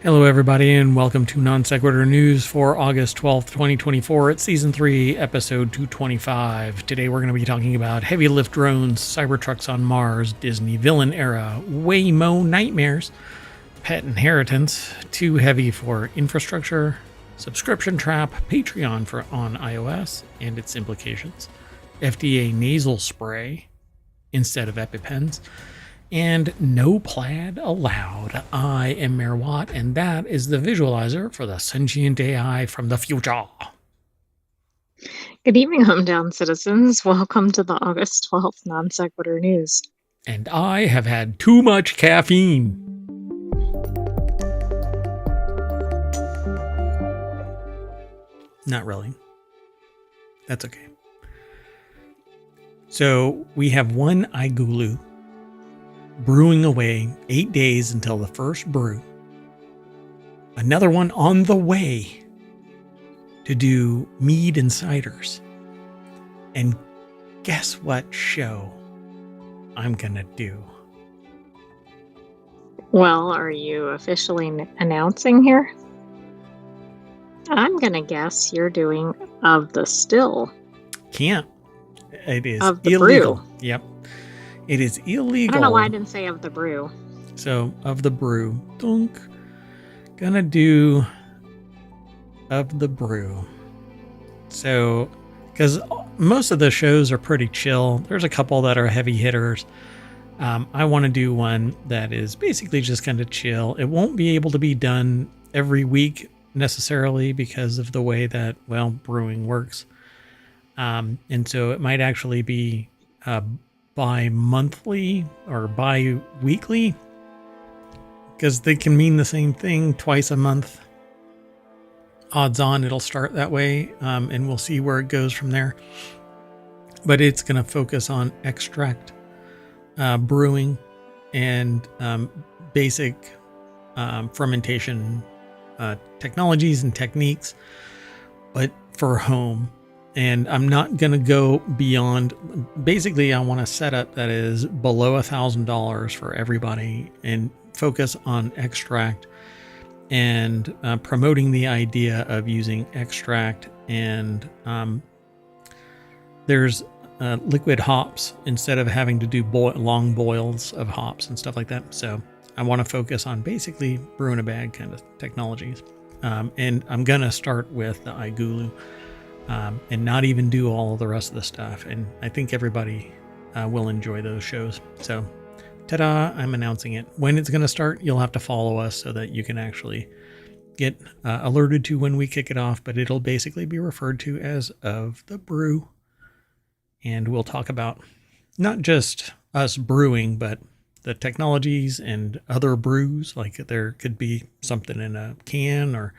Hello, everybody, and welcome to Non Sequitur News for August 12th, 2024. It's Season 3, Episode 225. Today, we're going to be talking about heavy lift drones, Cybertrucks on Mars, Disney villain era, Waymo nightmares, pet inheritance, too heavy for infrastructure, subscription trap, Patreon for on iOS and its implications, FDA nasal spray instead of EpiPens, and no plaid allowed. I am Mayor Watt, and that is the visualizer for the Sentient AI from the future. Good evening, hometown citizens. Welcome to the August 12th Non Sequitur News. And I have had too much caffeine. Not really. That's okay. So we have one Igulu brewing away 8 days until the first brew. Another one on the way to do mead and ciders. And guess what show I'm gonna do? Well, are you officially announcing here? I'm gonna guess you're doing Of the Still. Can't. It is Of the illegal. Brew. Yep. It is illegal. I don't know why I didn't say Of the Brew. So, Of the Brew. Dunk. Gonna do Of the Brew. So, because most of the shows are pretty chill. There's a couple that are heavy hitters. I want to do one that is basically just kind of chill. It won't be able to be done every week necessarily because of the way that, well, brewing works. And so it might actually be bi-monthly or bi-weekly, because they can mean the same thing twice a month. Odds on it'll start that way, and we'll see where it goes from there. But it's going to focus on extract brewing and basic fermentation technologies and techniques, but for home. And I'm not going to go beyond. Basically, I want a setup that is below $1,000 for everybody and focus on extract and promoting the idea of using extract. And there's liquid hops instead of having to do long boils of hops and stuff like that. So I want to focus on basically brew in a bag kind of technologies. And I'm going to start with the Igulu. And not even do all of the rest of the stuff. And I think everybody will enjoy those shows. So, ta-da, I'm announcing it. When it's going to start, you'll have to follow us so that you can actually get alerted to when we kick it off. But it'll basically be referred to as Of the Brew. And we'll talk about not just us brewing, but the technologies and other brews. Like there could be something in a can or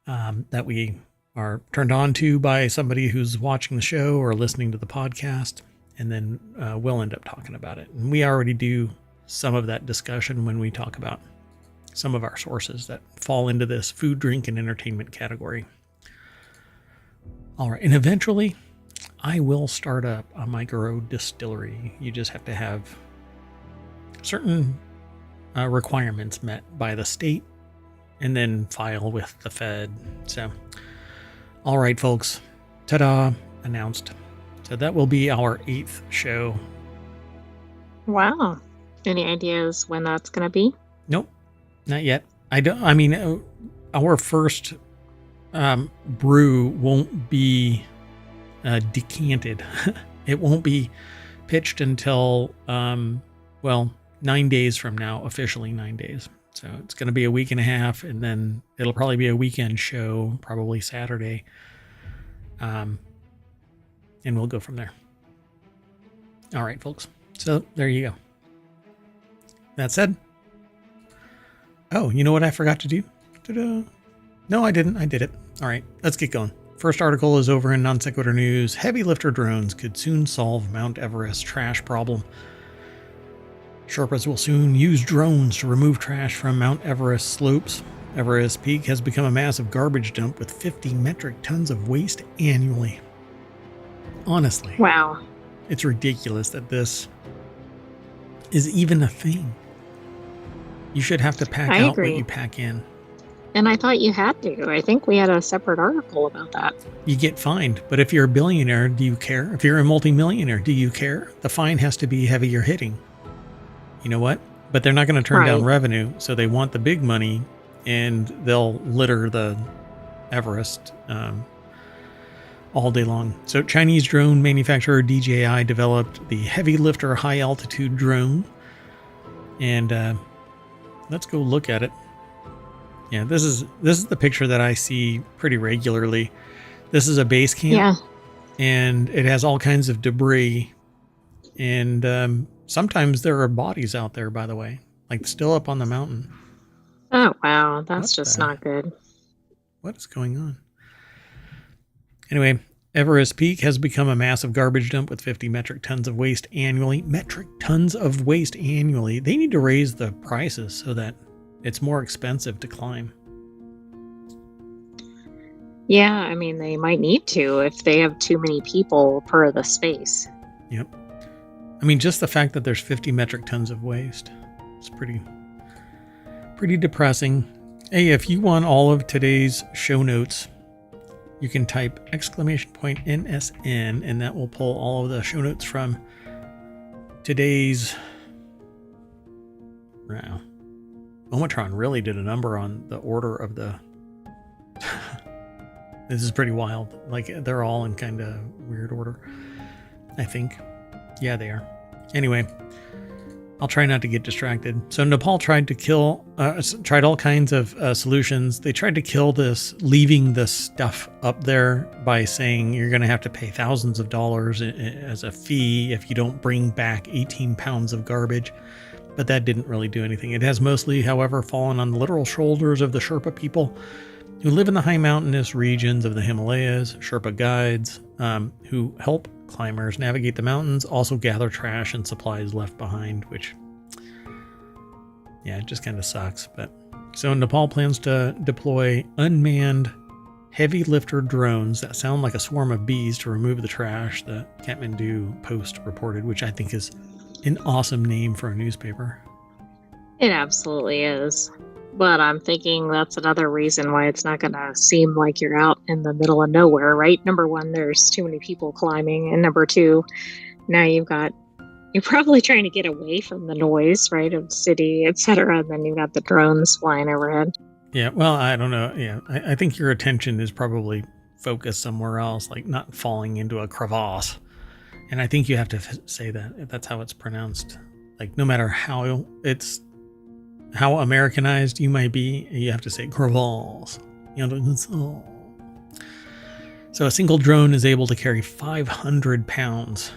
that we are turned on to by somebody who's watching the show or listening to the podcast, and then we'll end up talking about it. And we already do some of that discussion when we talk about some of our sources that fall into this food, drink, and entertainment category. All right, and eventually I will start up a micro distillery. You just have to have certain requirements met by the state and then file with the Fed. So all right, folks, ta-da, announced. So that will be our 8th show. Wow. Any ideas when that's going to be? Nope, not yet. Our first brew won't be decanted. It won't be pitched until, 9 days from now, officially 9 days. So it's going to be a week and a half, and then it'll probably be a weekend show, probably Saturday. And we'll go from there. All right, folks. So there you go. That said, oh, you know what I forgot to do? Ta-da. No, I didn't. I did it. All right, let's get going. First article is over in Non Sequitur News. Heavy lifter drones could soon solve Mount Everest trash problem. Sherpas will soon use drones to remove trash from Mount Everest slopes. Everest Peak has become a massive garbage dump with 50 metric tons of waste annually. Honestly. Wow. It's ridiculous that this is even a thing. You should have to pack I out what agree. you pack in. And I thought you had to. I think we had a separate article about that. You get fined. But if you're a billionaire, do you care? If you're a multimillionaire, do you care? The fine has to be heavier hitting. You know what? But they're not going to turn down revenue, so they want the big money, and they'll litter the Everest all day long. So Chinese drone manufacturer DJI developed the heavy lifter high altitude drone. And let's go look at it. Yeah, this is the picture that I see pretty regularly. This is a base camp. Yeah. And it has all kinds of debris. And sometimes there are bodies out there, by the way, like still up on the mountain. Oh, wow. That's just not good. What is going on? Anyway, Everest Peak has become a massive garbage dump with 50 metric tons of waste annually. Metric tons of waste annually. They need to raise the prices so that it's more expensive to climb. Yeah, I mean, they might need to if they have too many people per the space. Yep. I mean, just the fact that there's 50 metric tons of waste. It's pretty depressing. Hey, if you want all of today's show notes, you can type !NSN and that will pull all of the show notes from today's. Wow. ohmTown really did a number on the order of the. This is pretty wild. Like, they're all in kind of weird order, I think. Yeah, they are. Anyway, I'll try not to get distracted. So Nepal tried all kinds of solutions. They tried to kill this, leaving the stuff up there by saying you're going to have to pay thousands of dollars as a fee if you don't bring back 18 pounds of garbage. But that didn't really do anything. It has mostly, however, fallen on the literal shoulders of the Sherpa people who live in the high mountainous regions of the Himalayas. Sherpa guides who help climbers navigate the mountains also gather trash and supplies left behind, which, yeah, it just kind of sucks. But so Nepal plans to deploy unmanned heavy lifter drones that sound like a swarm of bees to remove the trash, the Kathmandu Post reported, which I think is an awesome name for a newspaper. It absolutely is. But I'm thinking that's another reason why it's not going to seem like you're out in the middle of nowhere, right? Number one, there's too many people climbing. And number two, now you're probably trying to get away from the noise, right, of the city, etc. And then you've got the drones flying overhead. Yeah, well, I don't know. Yeah, I think your attention is probably focused somewhere else, like not falling into a crevasse. And I think you have to say that. That's how it's pronounced. Like, no matter how Americanized you might be, you have to say crevasse. You know, so a single drone is able to carry 500 pounds.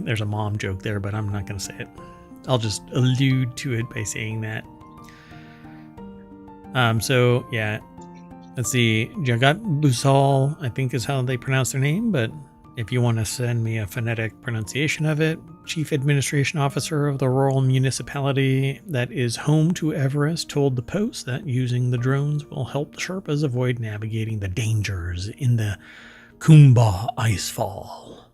There's a mom joke there, but I'm not going to say it. I'll just allude to it by saying that. So yeah, let's see. Jagat Busal, I think is how they pronounce their name, but if you want to send me a phonetic pronunciation of it, Chief Administration Officer of the rural municipality that is home to Everest told the Post that using the drones will help the Sherpas avoid navigating the dangers in the Khumbu icefall.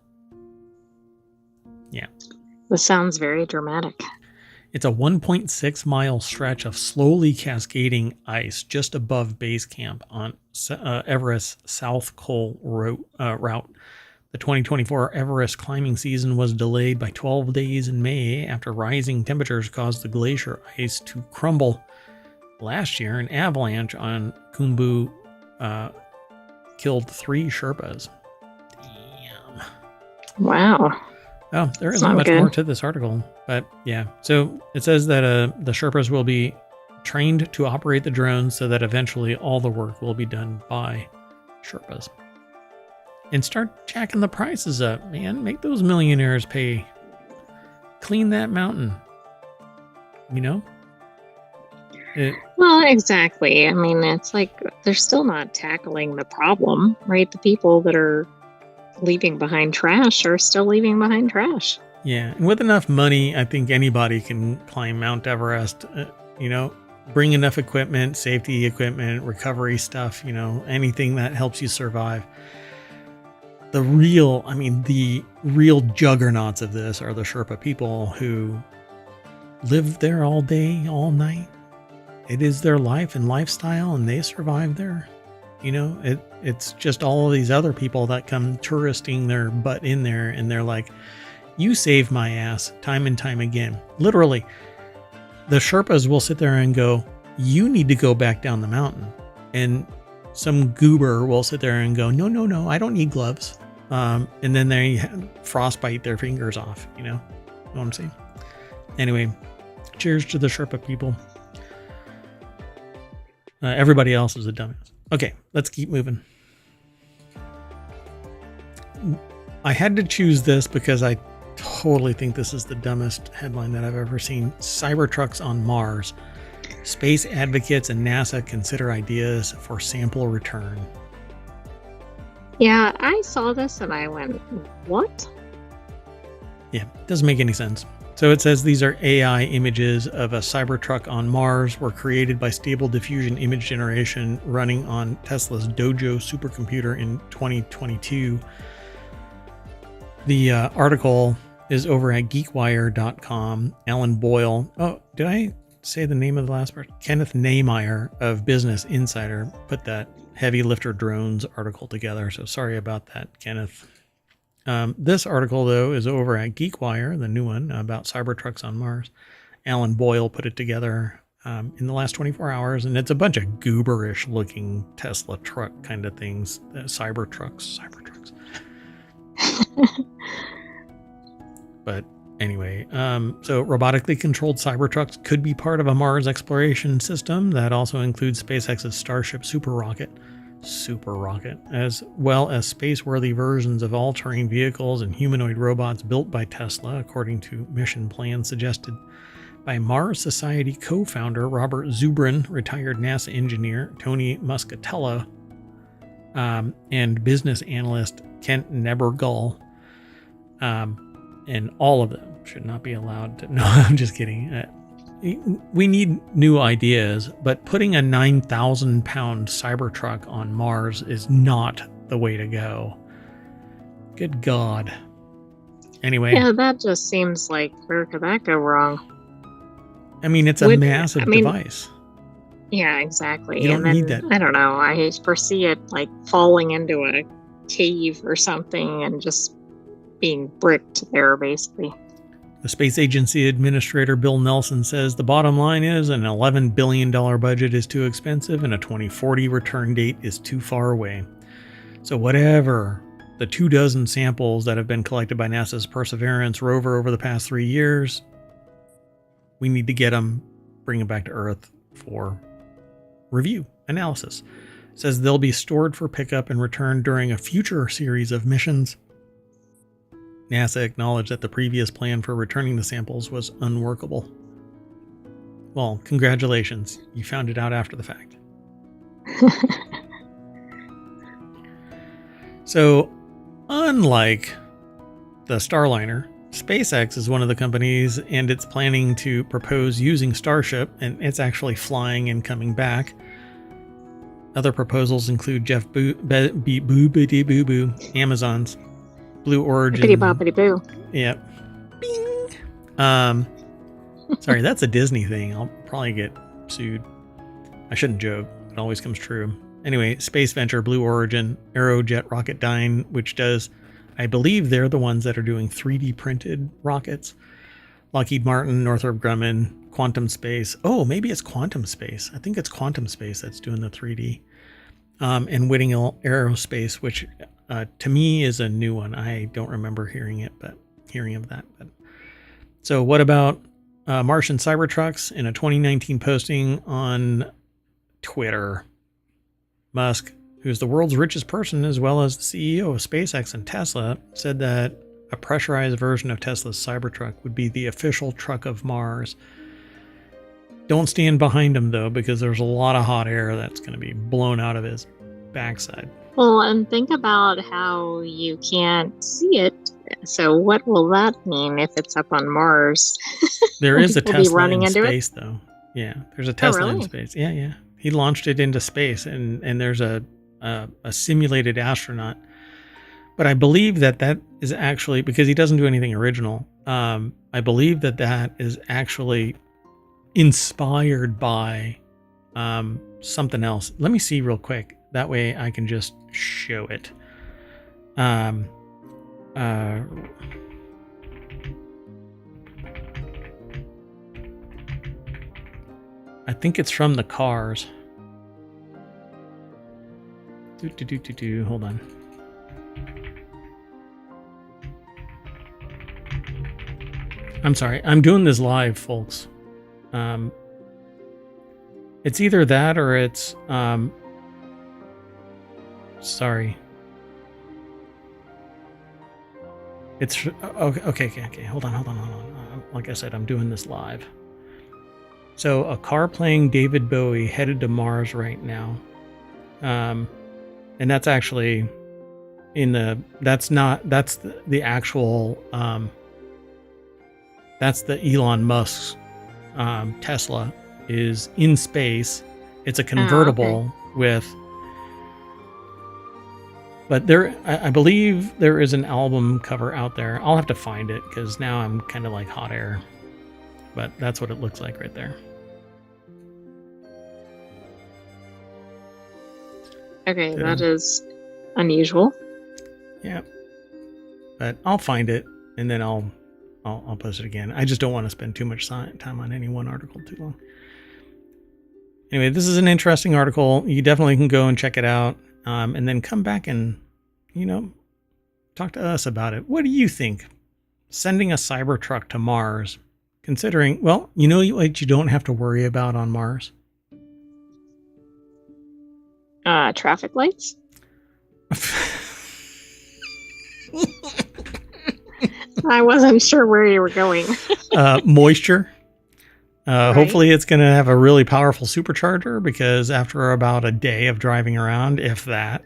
Yeah. This sounds very dramatic. It's a 1.6 mile stretch of slowly cascading ice just above base camp on Everest's South Col route. The 2024 Everest climbing season was delayed by 12 days in May after rising temperatures caused the glacier ice to crumble. Last year, an avalanche on Khumbu killed 3 Sherpas. Damn. Wow. Oh, there isn't much more to this article, but yeah. So it says that the Sherpas will be trained to operate the drones so that eventually all the work will be done by Sherpas. And start jacking the prices up, man. Make those millionaires pay. Clean that mountain. You know? Well, exactly. I mean, it's like they're still not tackling the problem, right? The people that are leaving behind trash are still leaving behind trash. Yeah. And with enough money, I think anybody can climb Mount Everest. Bring enough equipment, safety equipment, recovery stuff, anything that helps you survive. The real juggernauts of this are the Sherpa people who live there all day, all night. It is their life and lifestyle, and they survive there. It's just all of these other people that come touristing their butt in there, and they're like, you saved my ass time and time again. Literally, the Sherpas will sit there and go, you need to go back down the mountain. And some goober will sit there and go, no, I don't need gloves. And then they frostbite their fingers off, you know what I'm saying? Anyway, cheers to the Sherpa people. Everybody else is a dumbass. Okay, let's keep moving. I had to choose this because I totally think this is the dumbest headline that I've ever seen. Cybertrucks on Mars. Space advocates and NASA consider ideas for sample return. Yeah, I saw this and I went, what? Yeah, doesn't make any sense. So it says these are AI images of a Cybertruck on Mars were created by Stable Diffusion image generation running on Tesla's Dojo supercomputer in 2022. The article is over at geekwire.com. Alan Boyle. Oh, did I say the name of the last person? Kenneth Nehmeyer of Business Insider put that heavy lifter drones article together. So sorry about that, Kenneth. This article, though, is over at GeekWire, the new one about Cybertrucks on Mars. Alan Boyle put it together in the last 24 hours, and it's a bunch of gooberish looking Tesla truck kind of things. Cybertrucks. But anyway, so robotically controlled Cybertrucks could be part of a Mars exploration system that also includes SpaceX's Starship super rocket, as well as space-worthy versions of all-terrain vehicles and humanoid robots built by Tesla, according to mission plans suggested by Mars Society co-founder Robert Zubrin, retired NASA engineer Tony Muscatello, and business analyst Kent Nebergall. And all of them should not be allowed to... No, I'm just kidding. We need new ideas, but putting a 9,000-pound Cybertruck on Mars is not the way to go. Good God. Anyway. Yeah, that just seems like, where could that go wrong? I mean, it's a massive device. Yeah, exactly. You don't need that. I don't know. I foresee it like falling into a cave or something and just being bricked there, basically. The Space Agency Administrator Bill Nelson says the bottom line is an $11 billion budget is too expensive and a 2040 return date is too far away. So whatever the 24 samples that have been collected by NASA's Perseverance rover over the past 3 years, we need to get them, bring them back to Earth for review, analysis. It says they'll be stored for pickup and return during a future series of missions. NASA acknowledged that the previous plan for returning the samples was unworkable. Well, congratulations. You found it out after the fact. So, unlike the Starliner, SpaceX is one of the companies, and it's planning to propose using Starship, and it's actually flying and coming back. Other proposals include Amazon's Blue Origin. Bippity boppity boo. Yep. Bing. Sorry, that's a Disney thing. I'll probably get sued. I shouldn't joke. It always comes true. Anyway, Space Venture, Blue Origin, Aerojet Rocketdyne, which does, I believe they're the ones that are doing 3D printed rockets. Lockheed Martin, Northrop Grumman, Quantum Space. Oh, maybe it's Quantum Space. I think it's Quantum Space that's doing the 3D. And Whittingham Aerospace, which to me is a new one. I don't remember hearing of that. But so what about Martian Cybertrucks? In a 2019 posting on Twitter, Musk, who's the world's richest person as well as the CEO of SpaceX and Tesla, said that a pressurized version of Tesla's Cybertruck would be the official truck of Mars. Don't stand behind him, though, because there's a lot of hot air that's going to be blown out of his backside. Well, and think about how you can't see it. So what will that mean if it's up on Mars? There is a Tesla in space, though. Yeah, there's a Tesla in space. Yeah. He launched it into space, and there's a simulated astronaut But I believe that is actually, because he doesn't do anything original, I believe that is actually inspired by something else. Let me see real quick. That way I can just show it. I think it's from the Cars. Hold on. I'm sorry. I'm doing this live, folks. It's either that or it's sorry. It's okay. Hold on. Like I said, I'm doing this live. So a car playing David Bowie headed to Mars right now. And that's actually that's the actual that's the Elon Musk's Tesla is in space. It's a convertible with, but I believe there is an album cover out there. I'll have to find it because now I'm kind of like hot air, but that's what it looks like right there. Okay, that is unusual. Yeah, but I'll find it and then I'll post it again. I just don't want to spend too much time on any one article too long. Anyway, this is an interesting article. You definitely can go and check it out, and then come back and, talk to us about it. What do you think? Sending a Cybertruck to Mars, considering, well, what you don't have to worry about on Mars? Traffic lights? I wasn't sure where you were going. Moisture. Right. Hopefully it's going to have a really powerful supercharger, because after about a day of driving around, if that,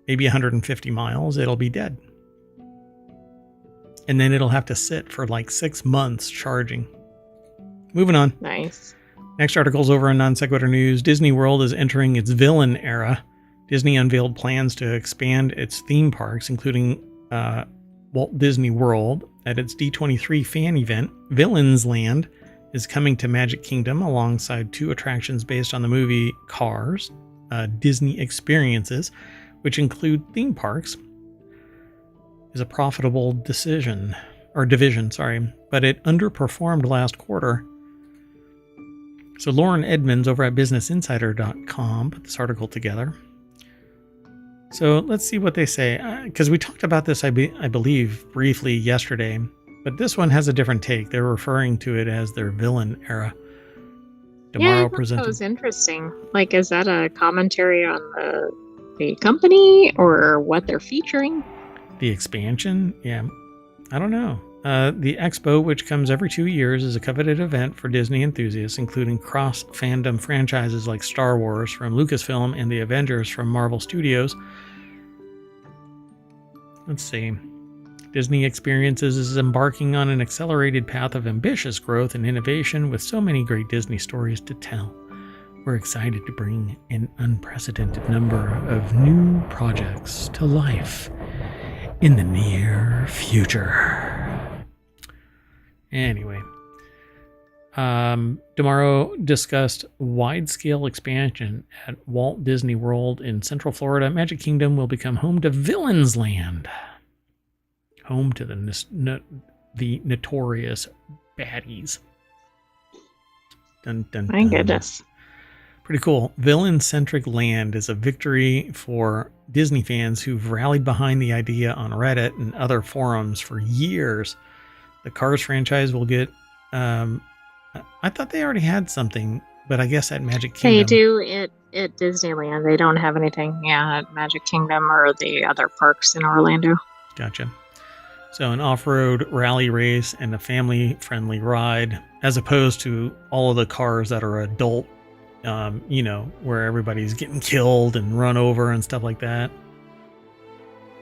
maybe 150 miles, it'll be dead. And then it'll have to sit for like 6 months charging. Moving on. Nice. Next article's over on Non Sequitur News. Disney World is entering its villain era. Disney unveiled plans to expand its theme parks, including Walt Disney World. At its D23 fan event, Villains Land is coming to Magic Kingdom alongside 2 attractions based on the movie Cars, Disney Experiences, which include theme parks. Is a profitable division, but it underperformed last quarter. So Lauren Edmonds over at BusinessInsider.com put this article together. So let's see what they say, because we talked about this, I believe, briefly yesterday, but this one has a different take. They're referring to it as their villain era. Tomorrow presented. That was interesting. Like, is that a commentary on the company or what they're featuring? The expansion? Yeah, I don't know. The Expo, which comes every 2 years, is a coveted event for Disney enthusiasts, including cross-fandom franchises like Star Wars from Lucasfilm and the Avengers from Marvel Studios. Let's see. Disney Experiences is embarking on an accelerated path of ambitious growth and innovation with so many great Disney stories to tell. We're excited to bring an unprecedented number of new projects to life in the near future. Anyway, tomorrow discussed wide-scale expansion at Walt Disney World in Central Florida. Magic Kingdom will become home to Villains Land, home to the notorious baddies. Dun, dun, My dun. goodness. Pretty cool. Villain-centric land is a victory for Disney fans who've rallied behind the idea on Reddit and other forums for years. The Cars franchise will get, I thought they already had something, but I guess at Magic Kingdom. They do at Disneyland. They don't have anything, at Magic Kingdom or the other parks in Orlando. Gotcha. So an off-road rally race and a family-friendly ride, as opposed to all of the cars that are adult, where everybody's getting killed and run over and stuff like that.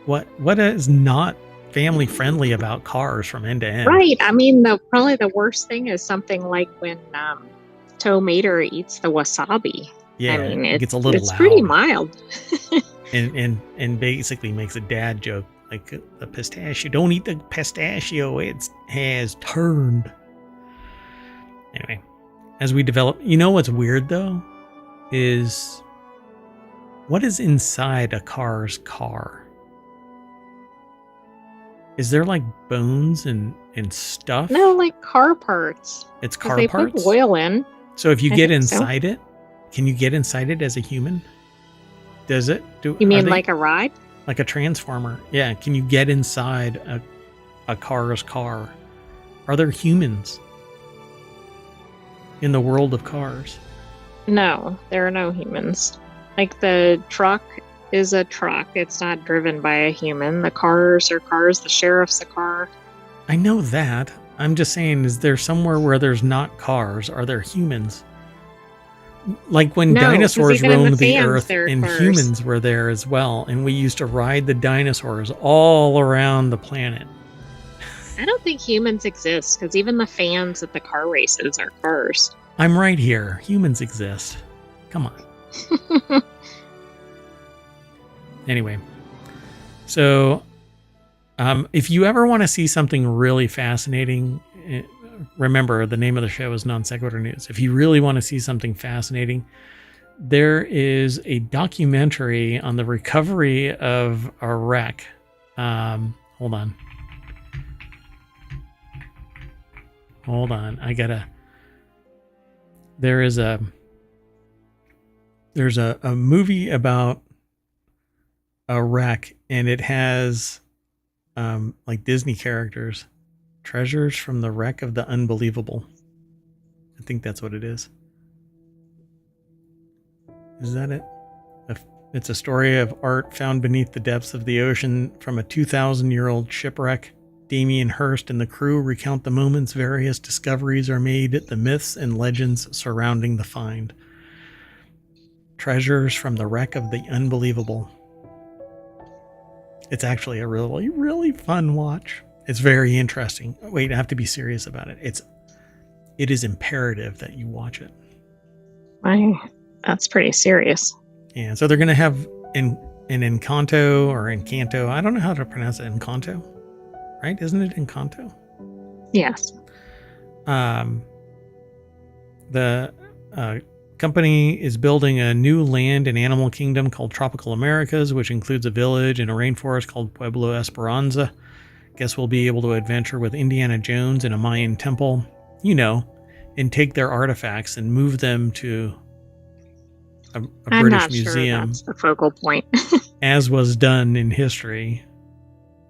What is not family friendly about Cars from end to end? Right. I mean, probably the worst thing is something like when Tow Mater eats the wasabi. Yeah, I mean, it gets a little it's loud. pretty mild. and basically makes a dad joke Like the pistachio. Don't eat the pistachio. It has turned. Anyway, as we develop, you know what's weird though? Is what is inside a car's car? Is there like bones and stuff? No, like car parts. It's car they parts? put oil in. So if you I get think so. inside it, can you get inside it as a human? Does it? You mean like a ride? Like a transformer. Yeah. Can you get inside a car's car? Are there humans in the world of cars? No, there are no humans. Like the truck is a truck. It's not driven by a human. The cars are cars. The sheriff's a car. I know that. I'm just saying, is there somewhere where there's not cars? Are there humans? Like when dinosaurs roamed the earth and humans were there as well. And we used to ride the dinosaurs all around the planet. I don't think humans exist because even the fans at the car races are cars. I'm right here. Humans exist. Come on. Anyway, so if you ever want to see something really fascinating, remember the name of the show is Non Sequitur News. If you really want to see something fascinating, there is a documentary on the recovery of a wreck. Hold on. There's a movie about a wreck, and it has like Disney characters. Treasures from the Wreck of the Unbelievable. I think that's what it is. Is that it? It's a story of art found beneath the depths of the ocean from a 2,000-year-old shipwreck. Damien Hirst and the crew recount the moments various discoveries are made, the myths and legends surrounding the find. Treasures from the Wreck of the Unbelievable. It's actually a really, really fun watch. It's very interesting. Wait, I have to be serious about it. It is imperative that you watch it. That's pretty serious. Yeah, so they're going to have an Encanto or Encanto. I don't know how to pronounce it. Encanto, right? Isn't it Encanto? Yes. The company is building a new land and animal kingdom called Tropical Americas, which includes a village and a rainforest called Pueblo Esperanza. Guess we'll be able to adventure with Indiana Jones in a Mayan temple, and take their artifacts and move them to a I'm British not museum. Sure that's the focal point. As was done in history.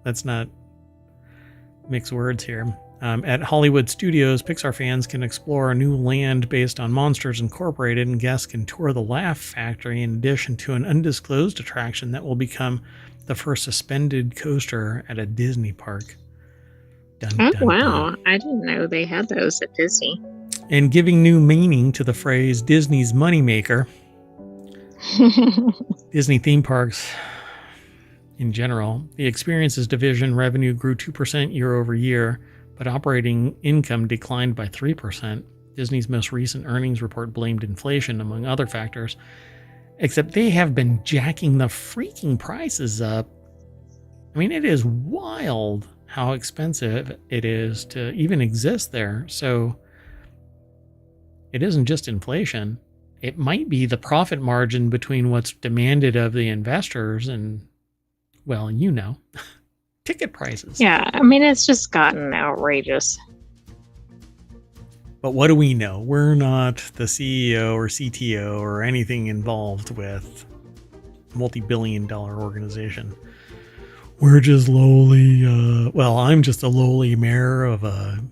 Let's not mix words here. At Hollywood Studios, Pixar fans can explore a new land based on Monsters Incorporated, and guests can tour the Laugh Factory in addition to an undisclosed attraction that will become the first suspended coaster at a Disney park. Dun, oh, dun, wow. dun. I didn't know they had those at Disney. And giving new meaning to the phrase Disney's moneymaker, Disney theme parks in general, the experiences division revenue grew 2% year over year, but operating income declined by 3%. Disney's most recent earnings report blamed inflation, among other factors. Except they have been jacking the freaking prices up. I mean, it is wild how expensive it is to even exist there. So it isn't just inflation. It might be the profit margin between what's demanded of the investors and, well, ticket prices. Yeah, I mean, it's just gotten outrageous. But what do we know? We're not the CEO or CTO or anything involved with a multi-billion-dollar organization. We're just lowly, I'm just a lowly mayor of a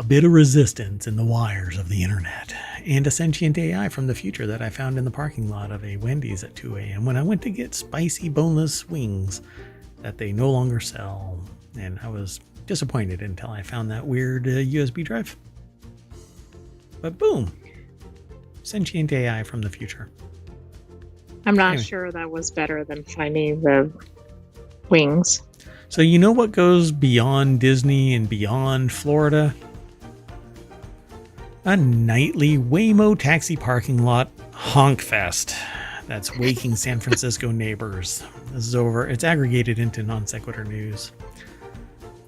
bit of resistance in the wires of the internet, and a sentient AI from the future that I found in the parking lot of a Wendy's at 2 a.m. when I went to get spicy boneless wings that they no longer sell. And I was disappointed until I found that weird USB drive. But boom, sentient AI from the future. I'm not sure that was better than finding the wings. So you know what goes beyond Disney and beyond Florida? A nightly Waymo taxi parking lot honk fest that's waking San Francisco neighbors This is over. It's aggregated into non-sequitur news.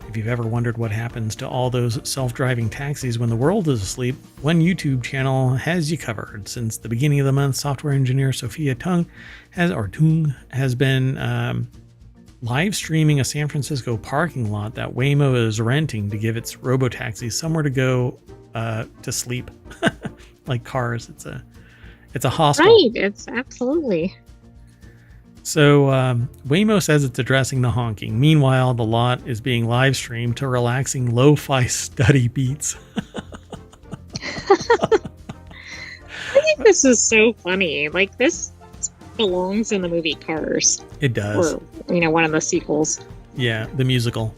If you've ever wondered what happens to all those self-driving taxis when the world is asleep, one YouTube channel has you covered. Since the beginning of the month, software engineer Sophia Tung has been live streaming a San Francisco parking lot that Waymo is renting to give its robotaxis somewhere to go to sleep, like cars. It's a hostel. Right. It's absolutely. So Waymo says it's addressing the honking. Meanwhile, the lot is being live streamed to relaxing lo-fi study beats. I think this is so funny. Like, this belongs in the movie Cars. It does. Or, one of the sequels. Yeah, the musical.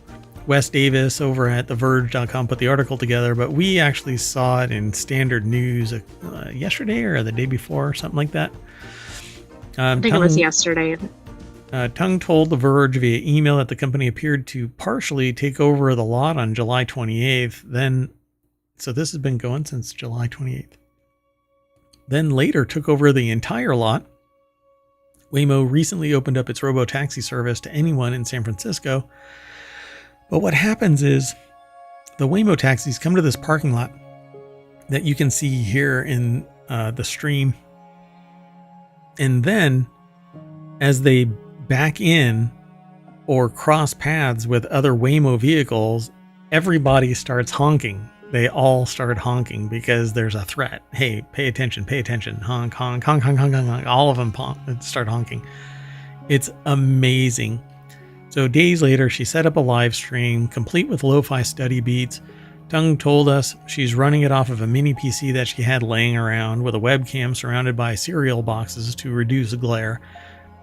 Wes Davis over at TheVerge.com put the article together, but we actually saw it in Standard News yesterday or the day before, something like that. I think it was yesterday. Tung told The Verge via email that the company appeared to partially take over the lot on July 28th. So this has been going since July 28th. Then later took over the entire lot. Waymo recently opened up its robo-taxi service to anyone in San Francisco. But what happens is the Waymo taxis come to this parking lot that you can see here in the stream. And then as they back in or cross paths with other Waymo vehicles, everybody starts honking. They all start honking because there's a threat. Hey, pay attention, honk, honk, honk, honk, honk, honk, honk. All of them start honking. It's amazing. So days later, she set up a live stream complete with lo-fi study beats. Tung told us she's running it off of a mini PC that she had laying around with a webcam surrounded by cereal boxes to reduce glare.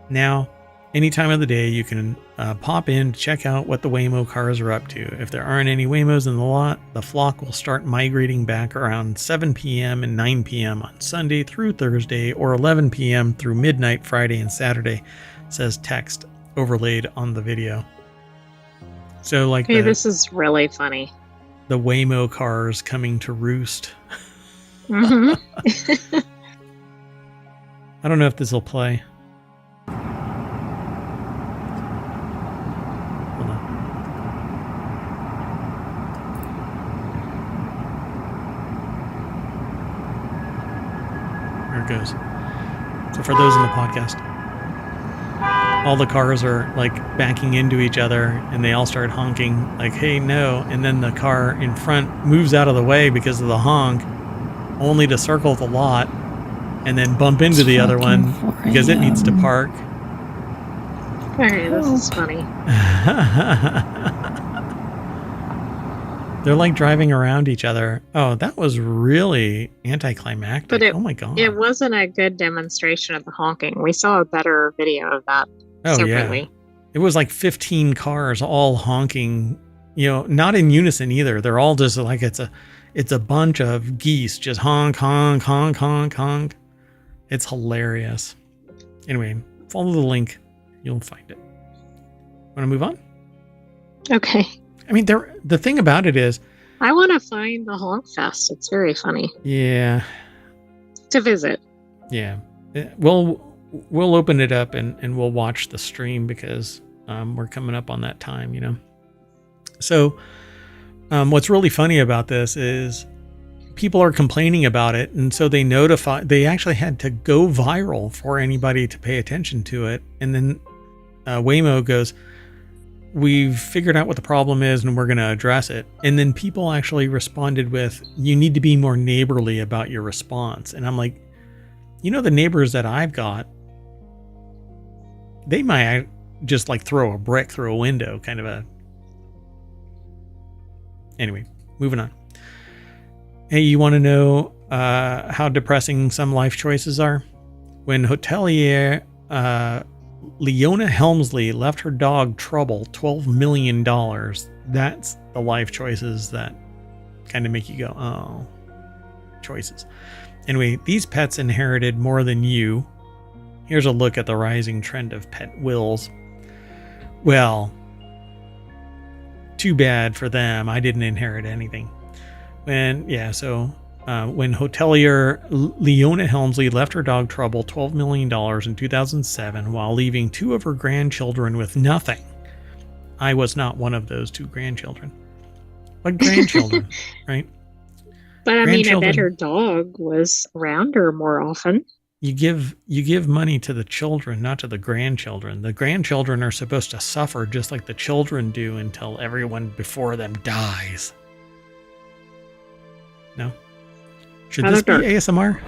Now, any time of the day, you can pop in to check out what the Waymo cars are up to. If there aren't any Waymos in the lot, the flock will start migrating back around 7 p.m. and 9 p.m. on Sunday through Thursday, or 11 p.m. through midnight Friday and Saturday, says text overlaid on the video. So like, hey, this is really funny. The Waymo cars coming to roost. Mm-hmm. I don't know if this will play. Hold on. There it goes. So for those in the podcast, all the cars are like backing into each other and they all start honking like, hey, no. And then the car in front moves out of the way because of the honk, only to circle the lot and then bump into the other one because it needs to park. Hey, this is funny. They're like driving around each other. Oh, that was really anticlimactic. But oh my God. It wasn't a good demonstration of the honking. We saw a better video of that. Oh, separately. Yeah. It was like 15 cars all honking, not in unison either. They're all just like, it's a bunch of geese just honk, honk, honk, honk, honk. It's hilarious. Anyway, follow the link. You'll find it. Want to move on? Okay. I mean, the thing about it is, I want to find the Honk Fest. It's very funny. Yeah. To visit. Yeah. We'll open it up and we'll watch the stream because we're coming up on that time, So what's really funny about this is people are complaining about it. And so they actually had to go viral for anybody to pay attention to it. And then Waymo goes, we've figured out what the problem is and we're going to address it. And then people actually responded with, you need to be more neighborly about your response. And I'm like, the neighbors that I've got, they might just like throw a brick through a window, kind of a... Anyway, moving on. Hey, you want to know how depressing some life choices are? When hotelier Leona Helmsley left her dog Trouble $12 million, that's the life choices that kind of make you go, oh, choices. Anyway, these pets inherited more than you. Here's a look at the rising trend of pet wills. Well, too bad for them. I didn't inherit anything. So when hotelier Leona Helmsley left her dog Trouble $12 million in 2007 while leaving 2 of her grandchildren with nothing. I was not one of those 2 grandchildren. What grandchildren, right? But I mean, I bet her dog was around her more often. You give money to the children, not to the grandchildren. The grandchildren are supposed to suffer just like the children do until everyone before them dies. No? Should this be ASMR?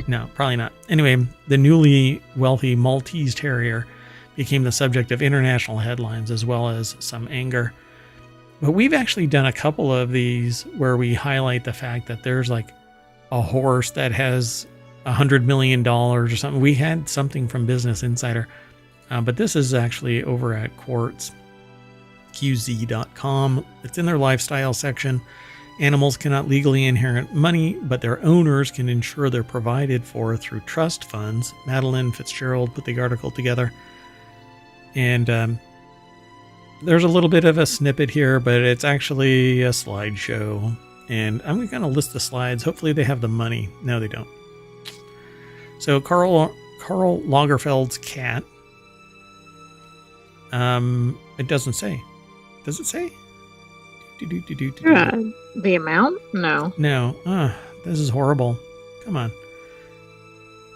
No, probably not. Anyway, the newly wealthy Maltese Terrier became the subject of international headlines as well as some anger. But we've actually done a couple of these where we highlight the fact that there's like a horse that has $100 million or something. We had something from Business Insider, but this is actually over at quartzqz.com. It's in their lifestyle section. Animals cannot legally inherit money, but their owners can ensure they're provided for through trust funds. Madeline Fitzgerald put the article together. And there's a little bit of a snippet here, but it's actually a slideshow. And I'm going to list the slides. Hopefully they have the money. No, they don't. So Karl Lagerfeld's cat. It doesn't say. Does it say? The amount? No. No. This is horrible. Come on.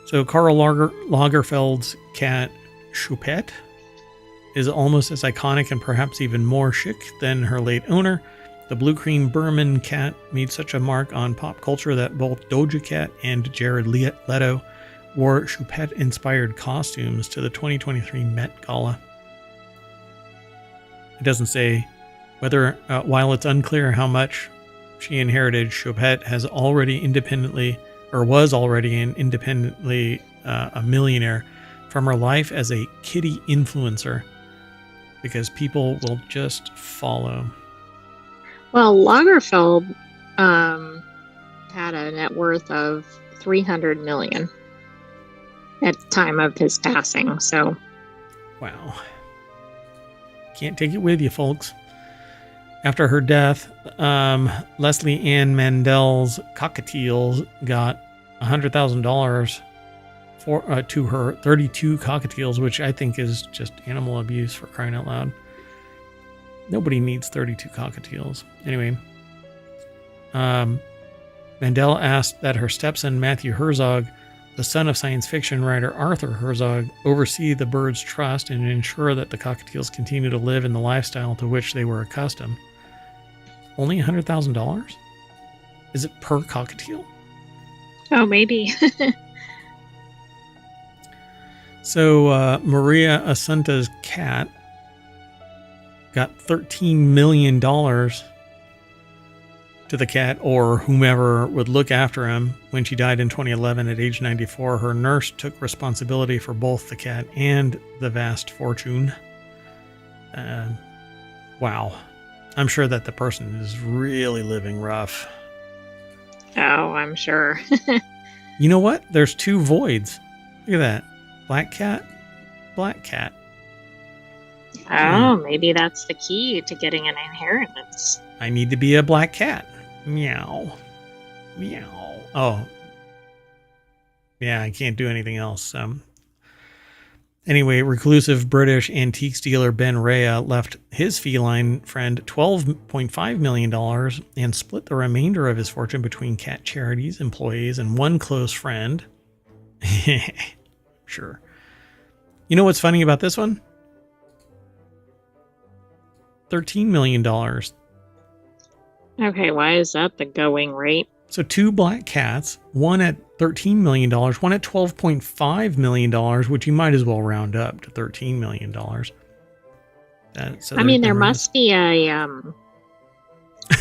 So Karl Lagerfeld's cat, Choupette, is almost as iconic and perhaps even more chic than her late owner. The blue-cream Berman cat made such a mark on pop culture that both Doja Cat and Jared Leto wore Choupette-inspired costumes to the 2023 Met Gala. It doesn't say whether, while it's unclear how much she inherited, Choupette was already independently a millionaire from her life as a kitty influencer, because people will just follow. Well, Lagerfeld had a net worth of $300 million at the time of his passing. So, wow, can't take it with you, folks. After her death, Leslie Ann Mandel's cockatiels got $100,000 to her 32 cockatiels, which I think is just animal abuse, for crying out loud. Nobody needs 32 cockatiels. Anyway, Mandel asked that her stepson Matthew Herzog, the son of science fiction writer Arthur Herzog, oversee the birds' trust and ensure that the cockatiels continue to live in the lifestyle to which they were accustomed. Only $100,000? Is it per cockatiel? Oh, maybe. So Maria Asunta's cat got $13 million to the cat or whomever would look after him. When she died in 2011 at age 94, her nurse took responsibility for both the cat and the vast fortune. Wow. I'm sure that the person is really living rough. Oh, I'm sure. You know what? There's 2 voids. Look at that. Black cat, black cat. Oh, maybe that's the key to getting an inheritance. I need to be a black cat. Meow. Meow. Oh. Yeah, I can't do anything else. Anyway, reclusive British antiques dealer Ben Rea left his feline friend $12.5 million and split the remainder of his fortune between cat charities, employees, and one close friend. Sure. You know what's funny about this one? $13 million. Okay, why is that the going rate? So 2 black cats, one at $13 million, one at $12.5 million, which you might as well round up to $13 million. I mean, there must be a,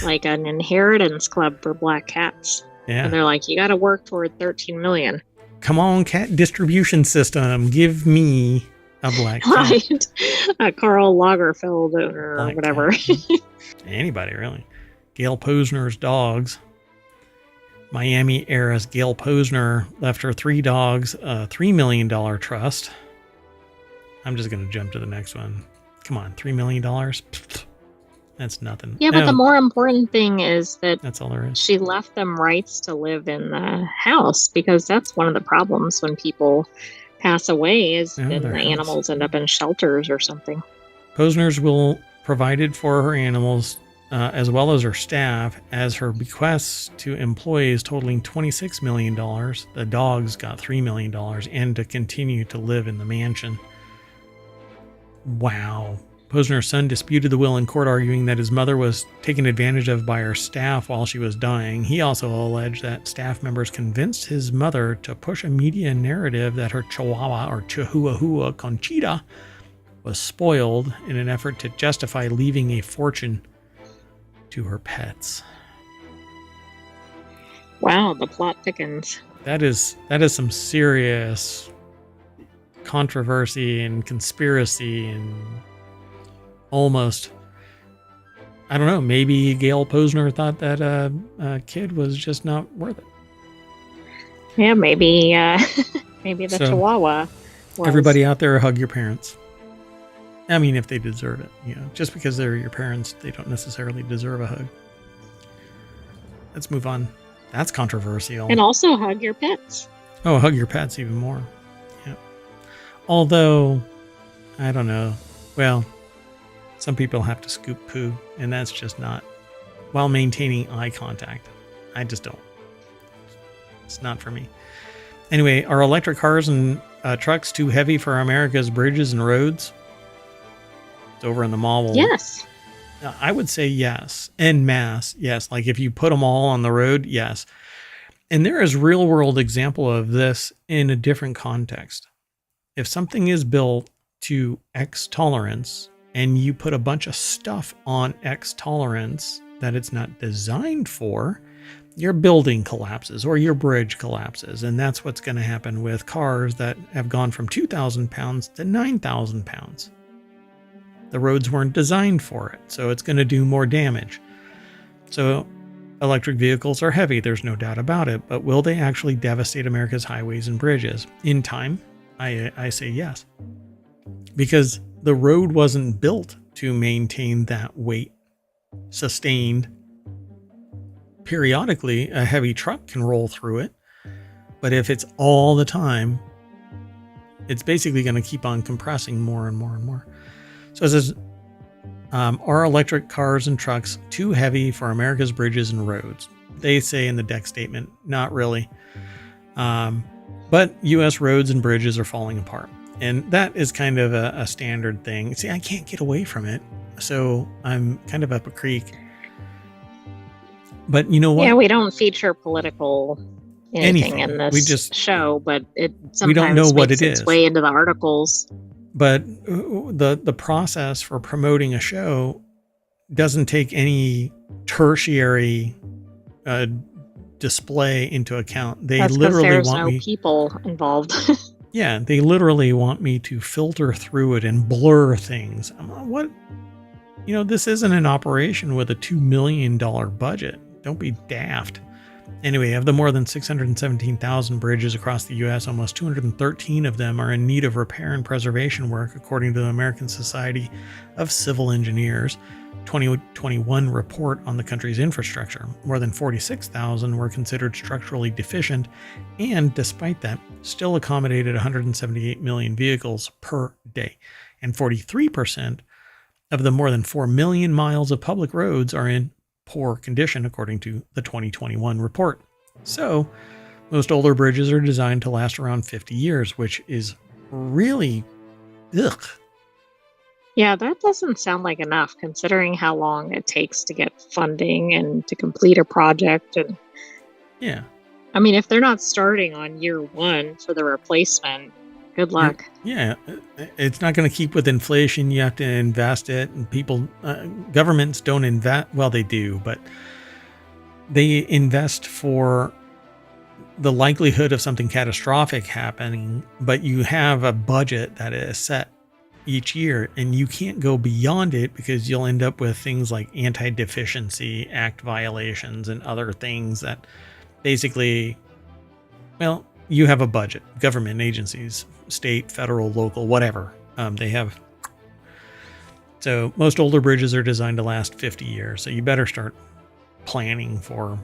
like an inheritance club for black cats. Yeah. And they're like, you got to work toward 13 million. Come on, cat distribution system. Give me a black cat. Right. A Karl Lagerfeld owner or whatever. Anybody, really. Gail Posner's dogs. Miami heiress Gail Posner left her 3 dogs a $3 million trust. I'm just going to jump to the next one. Come on, $3 million? That's nothing. Yeah, but the more important thing is that that's all there is. she left them rights to live in the house, because that's one of the problems when people pass away is then the animals end up in shelters or something. Posner's will provided for her animals as well as her staff as her bequests to employees totaling $26 million. The dogs got $3 million and to continue to live in the mansion. Wow. Posner's son disputed the will in court, arguing that his mother was taken advantage of by her staff while she was dying. He also alleged that staff members convinced his mother to push a media narrative that her Chihuahua or Chihuahua Conchita was spoiled in an effort to justify leaving a fortune to her pets. Wow, the plot thickens. That is some serious controversy and conspiracy and almost, I don't know, maybe Gail Posner thought that a kid was just not worth it. Yeah, maybe maybe the Chihuahua was. Everybody out there, hug your parents. I mean, if they deserve it. You know, just because they're your parents, they don't necessarily deserve a hug. Let's move on. That's controversial. And also hug your pets. Oh, hug your pets even more. Yeah. Although, I don't know. Well, some people have to scoop poo, and that's just not, while maintaining eye contact. I just don't. It's not for me. Anyway, are electric cars and trucks too heavy for America's bridges and roads? It's over in the mall. Yes. I would say yes. En masse, yes. Like if you put them all on the road, yes. And there is real world example of this in a different context. If something is built to X tolerance and you put a bunch of stuff on X tolerance that it's not designed for, your building collapses or your bridge collapses. And that's what's going to happen with cars that have gone from 2,000 pounds to 9,000 pounds. The roads weren't designed for it, so it's going to do more damage. So electric vehicles are heavy, there's no doubt about it, but will they actually devastate America's highways and bridges? In time, I say yes. Because the road wasn't built to maintain that weight. Sustained. Periodically, a heavy truck can roll through it, but if it's all the time, it's basically going to keep on compressing more and more and more. So it says, are electric cars and trucks too heavy for America's bridges and roads? They say in the deck statement, not really. But U.S. roads and bridges are falling apart. And that is kind of a standard thing. See, I can't get away from it. So I'm kind of up a creek. But you know what? Yeah, we don't feature political anything in this show, but it sometimes we don't know what makes it its is. way into the articles. But the process for promoting a show doesn't take any tertiary display into account. They literally want me. People involved. Yeah, they literally want me to filter through it and blur things. I'm like, what? You know, this isn't an operation with a $2 million budget. Don't be daft. Anyway, of the more than 617,000 bridges across the U.S., almost 213 of them are in need of repair and preservation work, according to the American Society of Civil Engineers 2021 report on the country's infrastructure. More than 46,000 were considered structurally deficient, and despite that, still accommodated 178 million vehicles per day. And 43% of the more than 4 million miles of public roads are in poor condition, according to the 2021 report. So, most older bridges are designed to last around 50 years, which is really, ugh. Yeah, that doesn't sound like enough, considering how long it takes to get funding and to complete a project. And yeah, I mean, if they're not starting on year one for the replacement, good luck. Yeah, it's not going to keep with inflation. You have to invest it, and people, governments don't invest. Well, they do, but they invest for the likelihood of something catastrophic happening. But you have a budget that is set each year, and you can't go beyond it because you'll end up with things like Anti-Deficiency Act violations and other things that basically, well, you have a budget, government agencies, state, federal, local, whatever. They have So most older bridges are designed to last 50 years. So you better start planning for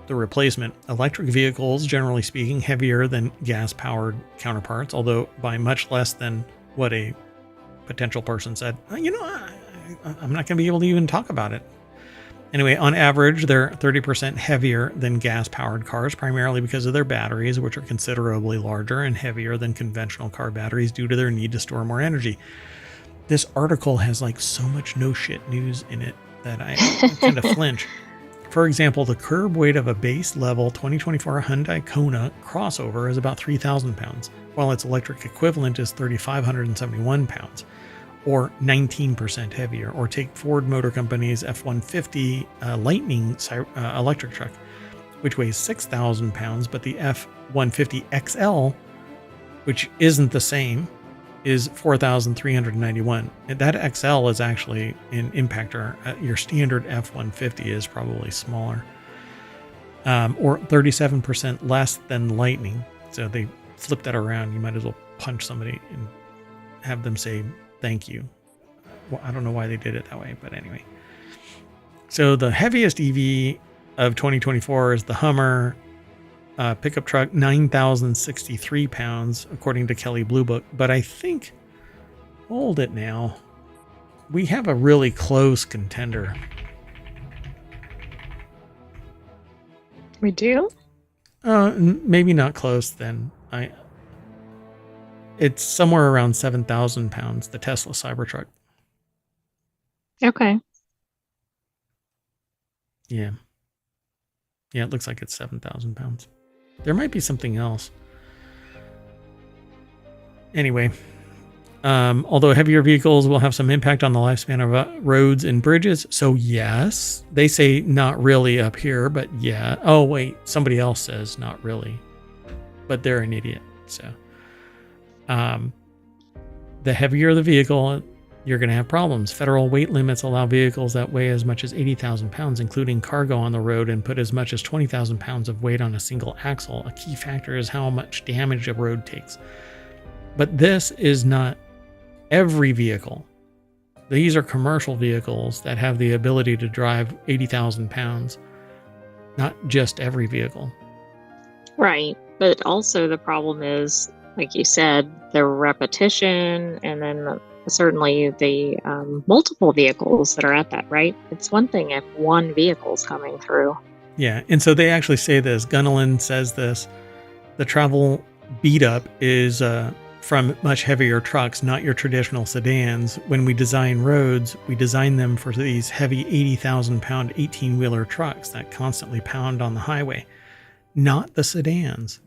the replacement. Electric vehicles, generally speaking, heavier than gas-powered counterparts, although by much less than what a potential person said. I'm not going to be able to even talk about it. Anyway, on average, they're 30% heavier than gas-powered cars, primarily because of their batteries, which are considerably larger and heavier than conventional car batteries due to their need to store more energy. This article has like so much no shit news in it that I kind of flinch. For example, the curb weight of a base level 2024 Hyundai Kona crossover is about 3,000 pounds, while its electric equivalent is 3,571 pounds, or 19% heavier. Or take Ford Motor Company's F-150 Lightning electric truck, which weighs 6,000 pounds, but the F-150 XL, which isn't the same, is 4,391. That XL is actually an impactor. Your standard F-150 is probably smaller, or 37% less than Lightning. So they flip that around. You might as well punch somebody and have them say thank you. Well, I don't know why they did it that way, but anyway. So the heaviest EV of 2024 is the Hummer pickup truck, 9,063 pounds, according to Kelley Blue Book. But I think, hold it now, we have a really close contender. We do? Maybe not close then. It's somewhere around 7,000 pounds, the Tesla Cybertruck. Okay. Yeah. Yeah, it looks like it's 7,000 pounds. There might be something else. Anyway, although heavier vehicles will have some impact on the lifespan of roads and bridges. So yes, they say not really up here, but yeah. Oh wait, somebody else says not really, but they're an idiot. So the heavier the vehicle, you're going to have problems. Federal weight limits allow vehicles that weigh as much as 80,000 pounds, including cargo on the road, and put as much as 20,000 pounds of weight on a single axle. A key factor is how much damage a road takes. But this is not every vehicle. These are commercial vehicles that have the ability to drive 80,000 pounds, not just every vehicle. Right. But also the problem is, like you said, the repetition, and then certainly the multiple vehicles that are at that, right? It's one thing if one vehicle's coming through. Yeah, and so they actually say this. Gunnelin says this. The travel beat up is from much heavier trucks, not your traditional sedans. When we design roads, we design them for these heavy 80,000 pound 18-wheeler trucks that constantly pound on the highway, not the sedans.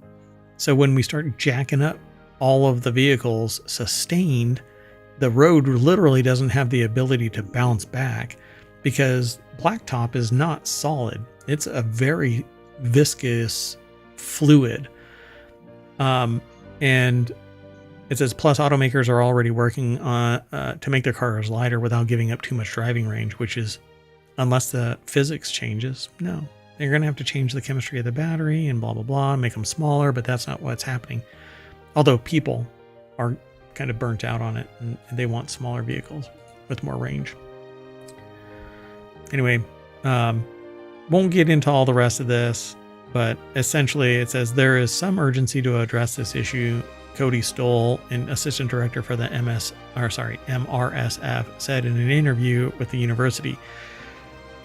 So when we start jacking up all of the vehicles sustained, the road literally doesn't have the ability to bounce back because blacktop is not solid. It's a very viscous fluid. And it says, plus automakers are already working on to make their cars lighter without giving up too much driving range, which is, unless the physics changes, no. They're going to have to change the chemistry of the battery and blah, blah, blah, make them smaller, but that's not what's happening. Although people are kind of burnt out on it and they want smaller vehicles with more range. Anyway, won't get into all the rest of this, but essentially it says there is some urgency to address this issue. Cody Stoll, an assistant director for the MRSF, said in an interview with the university,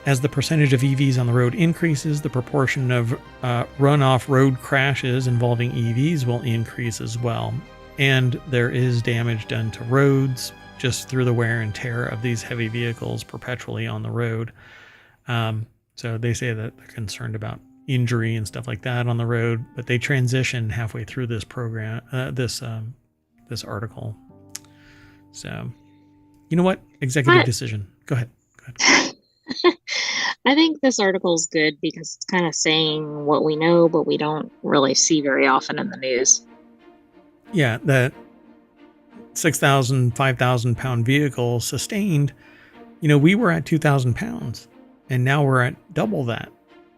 as the percentage of EVs on the road increases, the proportion of runoff road crashes involving EVs will increase as well. And there is damage done to roads just through the wear and tear of these heavy vehicles perpetually on the road. So they say that they're concerned about injury and stuff like that on the road, but they transition halfway through this program, this article. So, you know what? Executive decision. Go ahead. I think this article is good because it's kind of saying what we know, but we don't really see very often in the news. Yeah, that 6,000, 5,000 pound vehicle sustained, we were at 2,000 pounds and now we're at double that.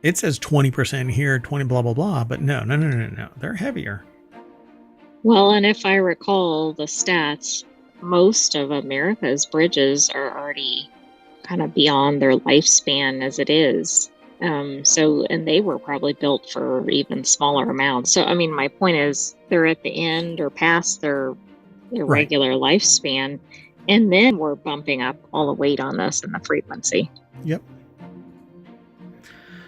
It says 20% here, 20 blah, blah, blah, but no. They're heavier. Well, and if I recall the stats, most of America's bridges are already kind of beyond their lifespan as it is. And they were probably built for even smaller amounts. So, I mean, my point is they're at the end or past their Right. regular lifespan. And then we're bumping up all the weight on this and the frequency. Yep.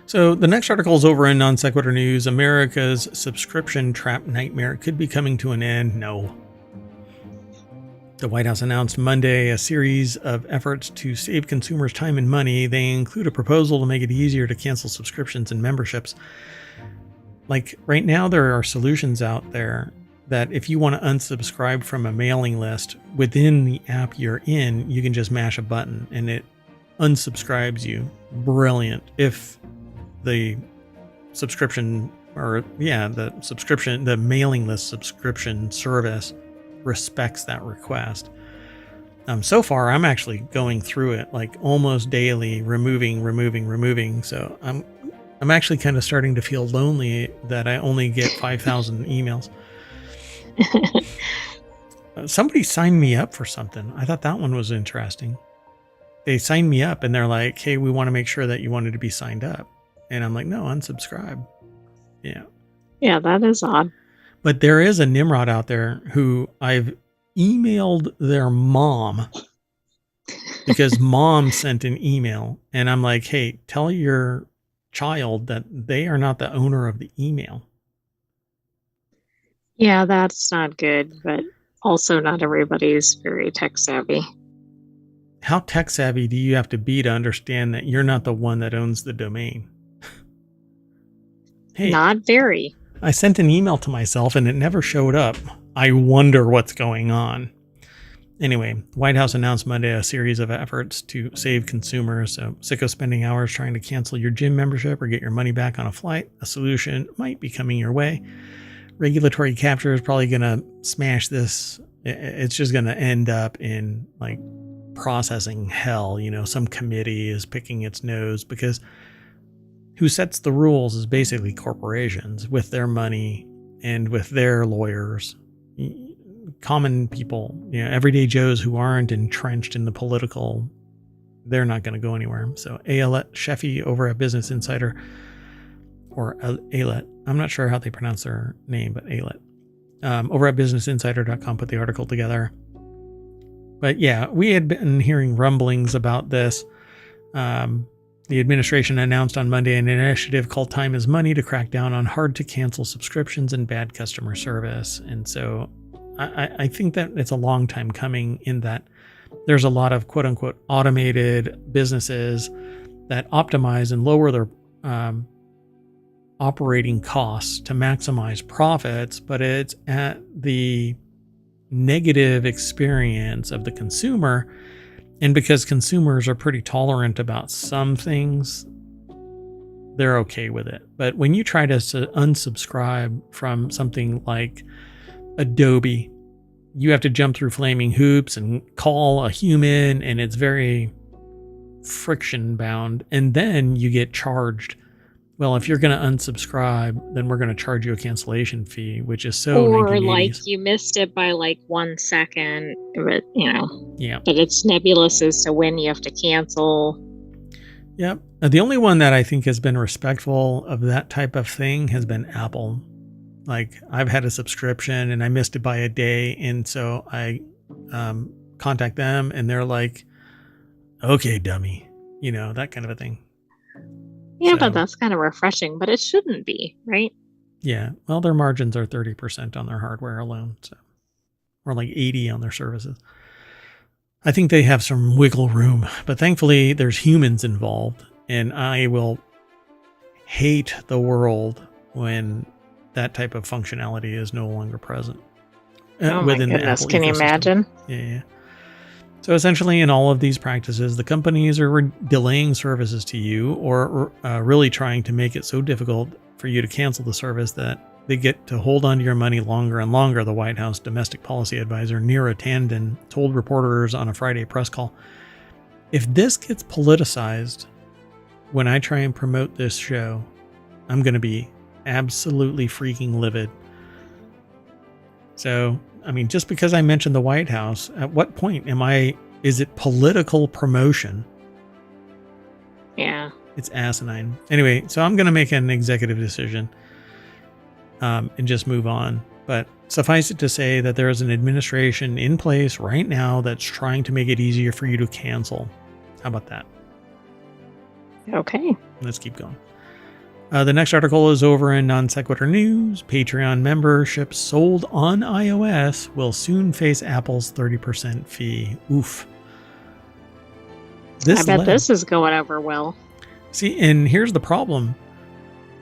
So the next article is over in Non Sequitur News. America's subscription trap nightmare could be coming to an end. No. The White House announced Monday a series of efforts to save consumers time and money. They include a proposal to make it easier to cancel subscriptions and memberships. Like right now, there are solutions out there that if you want to unsubscribe from a mailing list within the app you're in, you can just mash a button and it unsubscribes you. Brilliant. If the subscription the mailing list subscription service respects that request. So far, I'm actually going through it like almost daily, removing. So I'm actually kind of starting to feel lonely that I only get 5,000 emails. Somebody signed me up for something. I thought that one was interesting. They signed me up and they're like, hey, we want to make sure that you wanted to be signed up. And I'm like, no, unsubscribe. Yeah. Yeah, that is odd. But there is a Nimrod out there who I've emailed their mom because mom sent an email. And I'm like, hey, tell your child that they are not the owner of the email. Yeah, that's not good. But also not everybody's very tech savvy. How tech savvy do you have to be to understand that you're not the one that owns the domain? Hey, not very. I sent an email to myself and it never showed up. I wonder what's going on. Anyway, White House announced Monday a series of efforts to save consumers. So sick of spending hours trying to cancel your gym membership or get your money back on a flight? A solution might be coming your way. Regulatory capture is probably going to smash this. It's just going to end up in like processing hell. You know, some committee is picking its nose because who sets the rules is basically corporations with their money and with their lawyers. Common people, you know, everyday Joes who aren't entrenched in the political, they're not going to go anywhere. So Ayelet Sheffy over at Business Insider, or Ayelet, I'm not sure how they pronounce their name, but Ayelet, over at businessinsider.com put the article together. But yeah, we had been hearing rumblings about this. The administration announced on Monday an initiative called Time is Money to crack down on hard to cancel subscriptions and bad customer service. And so I think that it's a long time coming in that there's a lot of quote unquote automated businesses that optimize and lower their operating costs to maximize profits, but it's at the negative experience of the consumer. And because consumers are pretty tolerant about some things, they're okay with it. But when you try to unsubscribe from something like Adobe, you have to jump through flaming hoops and call a human, and it's very friction bound. And then you get charged. Well, if you're going to unsubscribe, then we're going to charge you a cancellation fee, which is so or 1980s. like you missed it by like 1 second, but Yeah. But it's nebulous as to when you have to cancel. Yep. The only one that I think has been respectful of that type of thing has been Apple. Like I've had a subscription and I missed it by a day, and so I contact them and they're like, "Okay, dummy," that kind of a thing. Yeah, but that's kind of refreshing, but it shouldn't be, right? Yeah. Well, their margins are 30% on their hardware alone, so or like 80 on their services. I think they have some wiggle room, but thankfully there's humans involved, and I will hate the world when that type of functionality is no longer present within the Apple ecosystem. Can you imagine? Yeah. So essentially, in all of these practices, the companies are delaying services to you or really trying to make it so difficult for you to cancel the service that they get to hold on to your money longer and longer, the White House domestic policy advisor Neera Tanden told reporters on a Friday press call. If this gets politicized when I try and promote this show, I'm going to be absolutely freaking livid. So I mean, just because I mentioned the White House, at what point is it political promotion? Yeah. It's asinine. Anyway, so I'm going to make an executive decision and just move on. But suffice it to say that there is an administration in place right now that's trying to make it easier for you to cancel. How about that? Okay. Let's keep going. The next article is over in Non Sequitur News. Patreon membership sold on iOS will soon face Apple's 30% fee. Oof. I bet this is going over well. See, and here's the problem.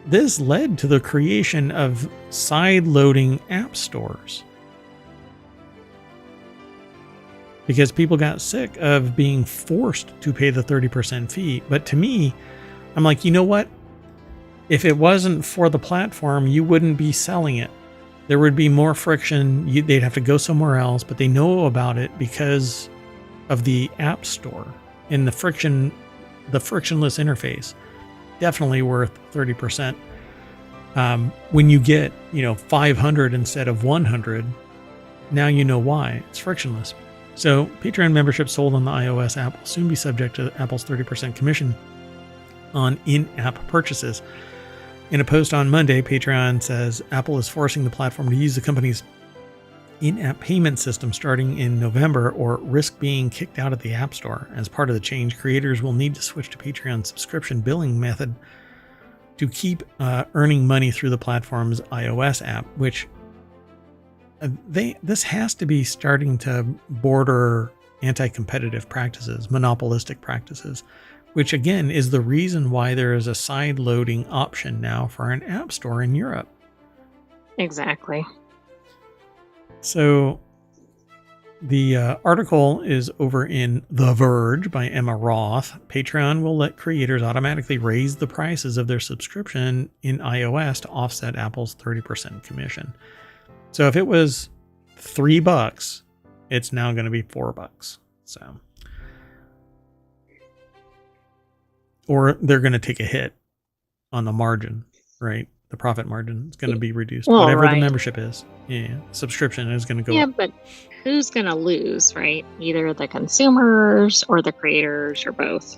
This led to the creation of side-loading app stores. Because people got sick of being forced to pay the 30% fee. But to me, I'm like, you know what? If it wasn't for the platform, you wouldn't be selling it. There would be more friction. They'd have to go somewhere else, but they know about it because of the app store and the frictionless interface. Definitely worth 30%. When you get, 500 instead of 100, now you know why. It's frictionless. So Patreon membership sold on the iOS app will soon be subject to Apple's 30% commission on in-app purchases. In a post on Monday, Patreon says Apple is forcing the platform to use the company's in-app payment system starting in November or risk being kicked out of the App Store. As part of the change, creators will need to switch to Patreon's subscription billing method to keep earning money through the platform's iOS app, which this has to be starting to border anti-competitive practices, monopolistic practices, which again is the reason why there is a side loading option now for an app store in Europe. Exactly. So the article is over in The Verge by Emma Roth. Patreon will let creators automatically raise the prices of their subscription in iOS to offset Apple's 30% commission. So if it was $3, it's now going to be $4. So, or they're going to take a hit on the margin, right? The profit margin is going to be reduced. Well, whatever right. The membership is. Yeah. Subscription is going to go up. But who's going to lose, right? Either the consumers or the creators or both.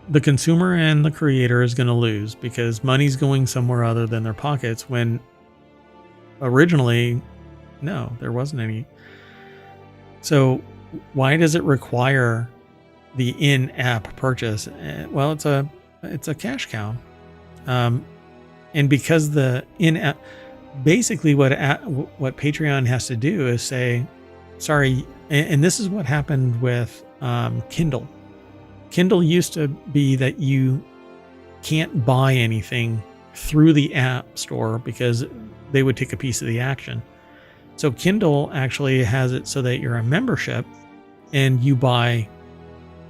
The consumer and the creator is going to lose because money's going somewhere other than their pockets when originally, no, there wasn't any. So why does it require the in-app purchase? Well, it's a cash cow. And because the in-app, basically what Patreon has to do is say, sorry, and this is what happened with Kindle. Kindle used to be that you can't buy anything through the app store because they would take a piece of the action. So Kindle actually has it so that you're a membership and you buy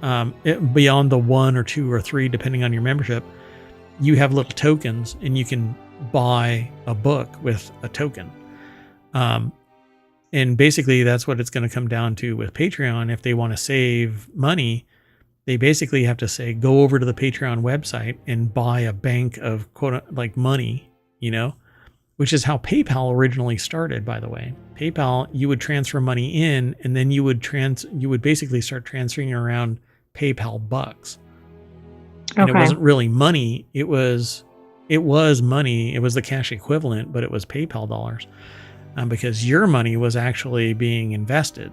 beyond the 1 or 2 or 3, depending on your membership, you have little tokens and you can buy a book with a token. And basically that's what it's going to come down to with Patreon. If they want to save money, they basically have to say, go over to the Patreon website and buy a bank of like money, which is how PayPal originally started, by the way. PayPal, you would transfer money in and then you would basically start transferring around PayPal bucks. And It wasn't really money. It was money. It was the cash equivalent, but it was PayPal dollars because your money was actually being invested.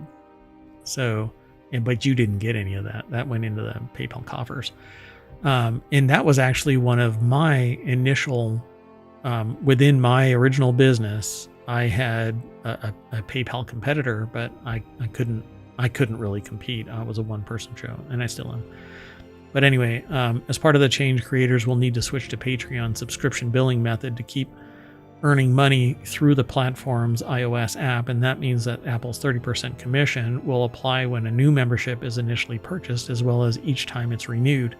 So, but you didn't get any of that. That went into the PayPal coffers. And that was actually one of my initial, within my original business, I had a PayPal competitor, but I couldn't really compete. I was a one-person show, and I still am. But anyway, as part of the change, creators will need to switch to Patreon subscription billing method to keep earning money through the platform's iOS app, and that means that Apple's 30% commission will apply when a new membership is initially purchased, as well as each time it's renewed.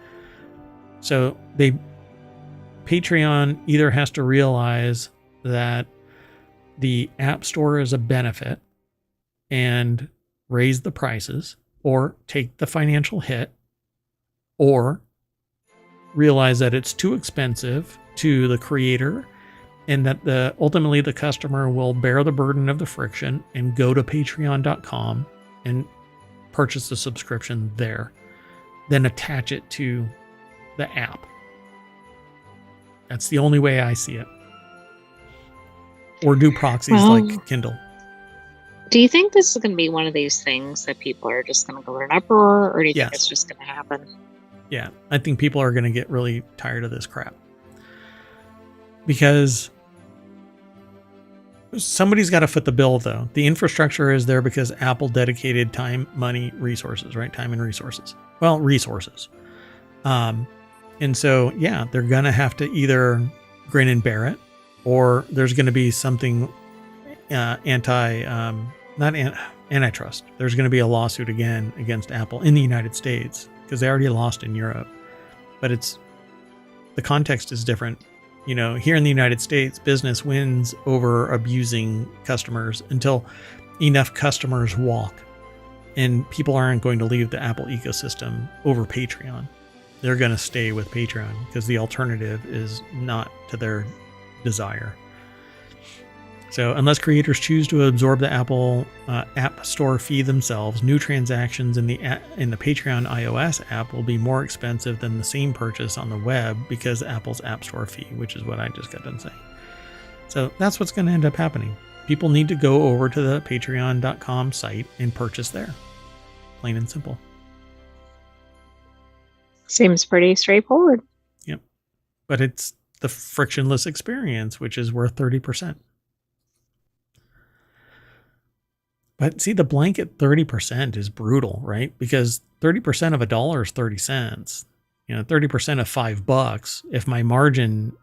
So Patreon either has to realize that the App Store is a benefit and raise the prices, or take the financial hit, or realize that it's too expensive to the creator and that ultimately the customer will bear the burden of the friction and go to patreon.com and purchase the subscription there, then attach it to the app. That's the only way I see it. Or do proxies like Kindle. Do you think this is going to be one of these things that people are just going to go in an uproar, or do you think it's just going to happen? Yeah, I think people are going to get really tired of this crap. Because somebody's got to foot the bill, though. The infrastructure is there because Apple dedicated time, money, resources, right? Time and resources. Well, resources. And so, yeah, they're going to have to either grin and bear it, or there's going to be something antitrust. There's going to be a lawsuit again against Apple in the United States because they already lost in Europe. But the context is different. You know, here in the United States, business wins over abusing customers until enough customers walk. And people aren't going to leave the Apple ecosystem over Patreon. They're going to stay with Patreon because the alternative is not to their desire. So unless creators choose to absorb the Apple App Store fee themselves, new transactions in the Patreon iOS app will be more expensive than the same purchase on the web because Apple's App Store fee, which is what I just got done saying. So that's what's going to end up happening. People need to go over to the patreon.com site and purchase there. Plain and simple. Seems pretty straightforward. Yep. But it's the frictionless experience, which is worth 30%. But see, the blanket 30% is brutal, right? Because 30% of $1 is 30 cents. You know, 30% of $5. If my margin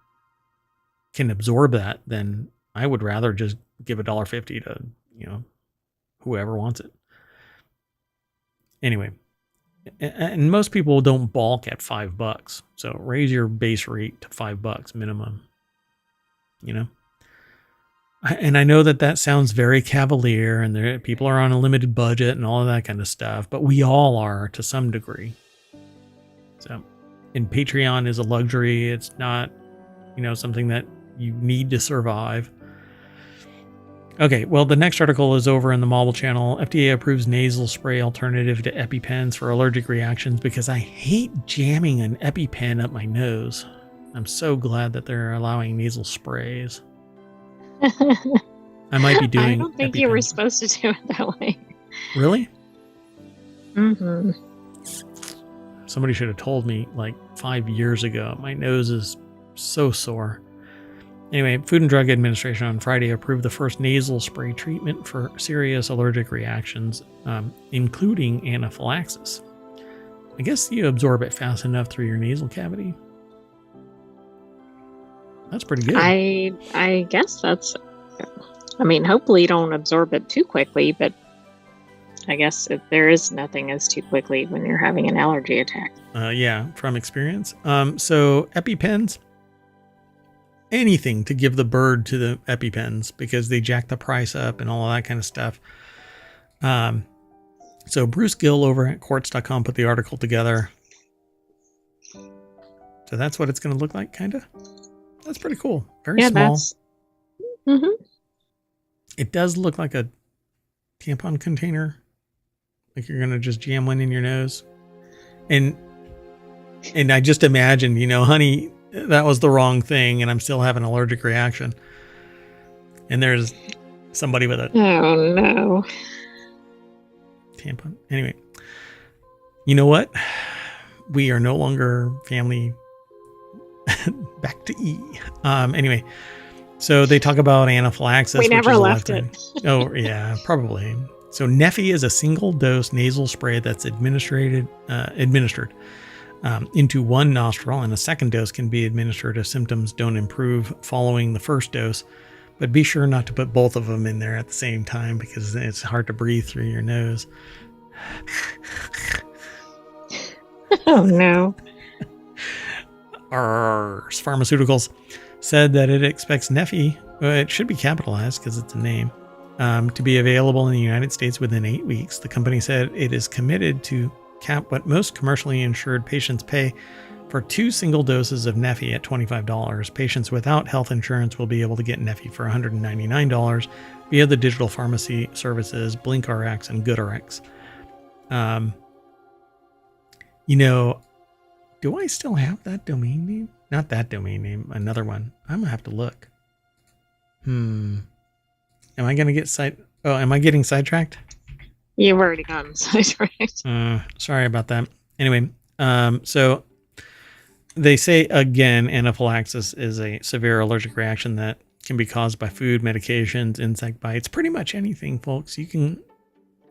can absorb that, then I would rather just give $1.50 to, you know, whoever wants it. Anyway, and most people don't balk at $5. So raise your base rate to $5 minimum, you know? And I know that sounds very cavalier and people are on a limited budget and all of that kind of stuff, but we all are to some degree. So, and Patreon is a luxury. It's not, you know, something that you need to survive. Okay, well, the next article is over in the Mobile Channel. FDA approves nasal spray alternative to EpiPens for allergic reactions because I hate jamming an EpiPen up my nose. I'm so glad that they're allowing nasal sprays. I might be doing. I don't think you were supposed to do it that way. Really? Mm-hmm. Somebody should have told me like 5 years ago. My nose is so sore. Anyway, Food and Drug Administration on Friday approved the first nasal spray treatment for serious allergic reactions, including anaphylaxis. I guess you absorb it fast enough through your nasal cavity. That's pretty good. I guess that's, I mean, hopefully you don't absorb it too quickly, but I guess there is nothing as too quickly when you're having an allergy attack. Yeah, from experience. So EpiPens, anything to give the bird to the EpiPens because they jack the price up and all of that kind of stuff. So Bruce Gill over at quartz.com put the article together. So that's what it's going to look like, kind of. That's pretty cool. Very small. Mm-hmm. It does look like a tampon container. Like you're going to just jam one in your nose. And I just imagine, you know, honey, that was the wrong thing and I'm still having an allergic reaction. And there's somebody with a oh no tampon. Anyway, you know what? We are no longer family. Back to E. Anyway, so they talk about anaphylaxis. We never left it. Oh yeah, probably. So Neffy is a single dose nasal spray that's administered into one nostril, and a second dose can be administered if symptoms don't improve following the first dose. But be sure not to put both of them in there at the same time because it's hard to breathe through your nose. Oh no. Pharmaceuticals said that it expects Neffy, it should be capitalized because it's a name, to be available in the United States within 8 weeks. The company said it is committed to cap what most commercially insured patients pay for 2 single doses of Neffy at $25. Patients without health insurance will be able to get Neffy for $199 via the digital pharmacy services BlinkRx and GoodRx. Do I still have that domain name? Not that domain name, another one. I'm gonna have to look. Am I gonna get am I getting sidetracked? You've already gotten sidetracked. Sorry about that. Anyway, so they say again, anaphylaxis is a severe allergic reaction that can be caused by food, medications, insect bites, pretty much anything, folks. You can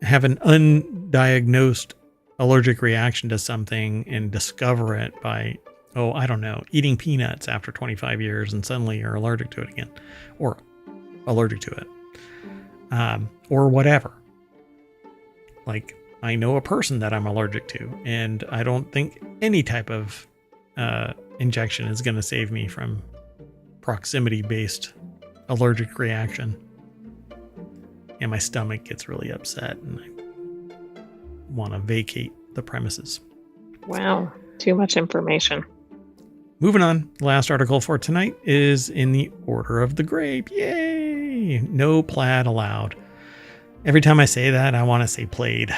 have an undiagnosed allergic reaction to something and discover it by, I don't know, eating peanuts after 25 years and suddenly you're allergic to it again, or allergic to it, or whatever. Like, I know a person that I'm allergic to, and I don't think any type of injection is going to save me from proximity-based allergic reaction. And my stomach gets really upset, and I want to vacate the premises. Wow, too much information. Moving on, the last article for tonight is in the Order of the Grape. Yay! No plaid allowed. Every time I say that, I want to say plaid.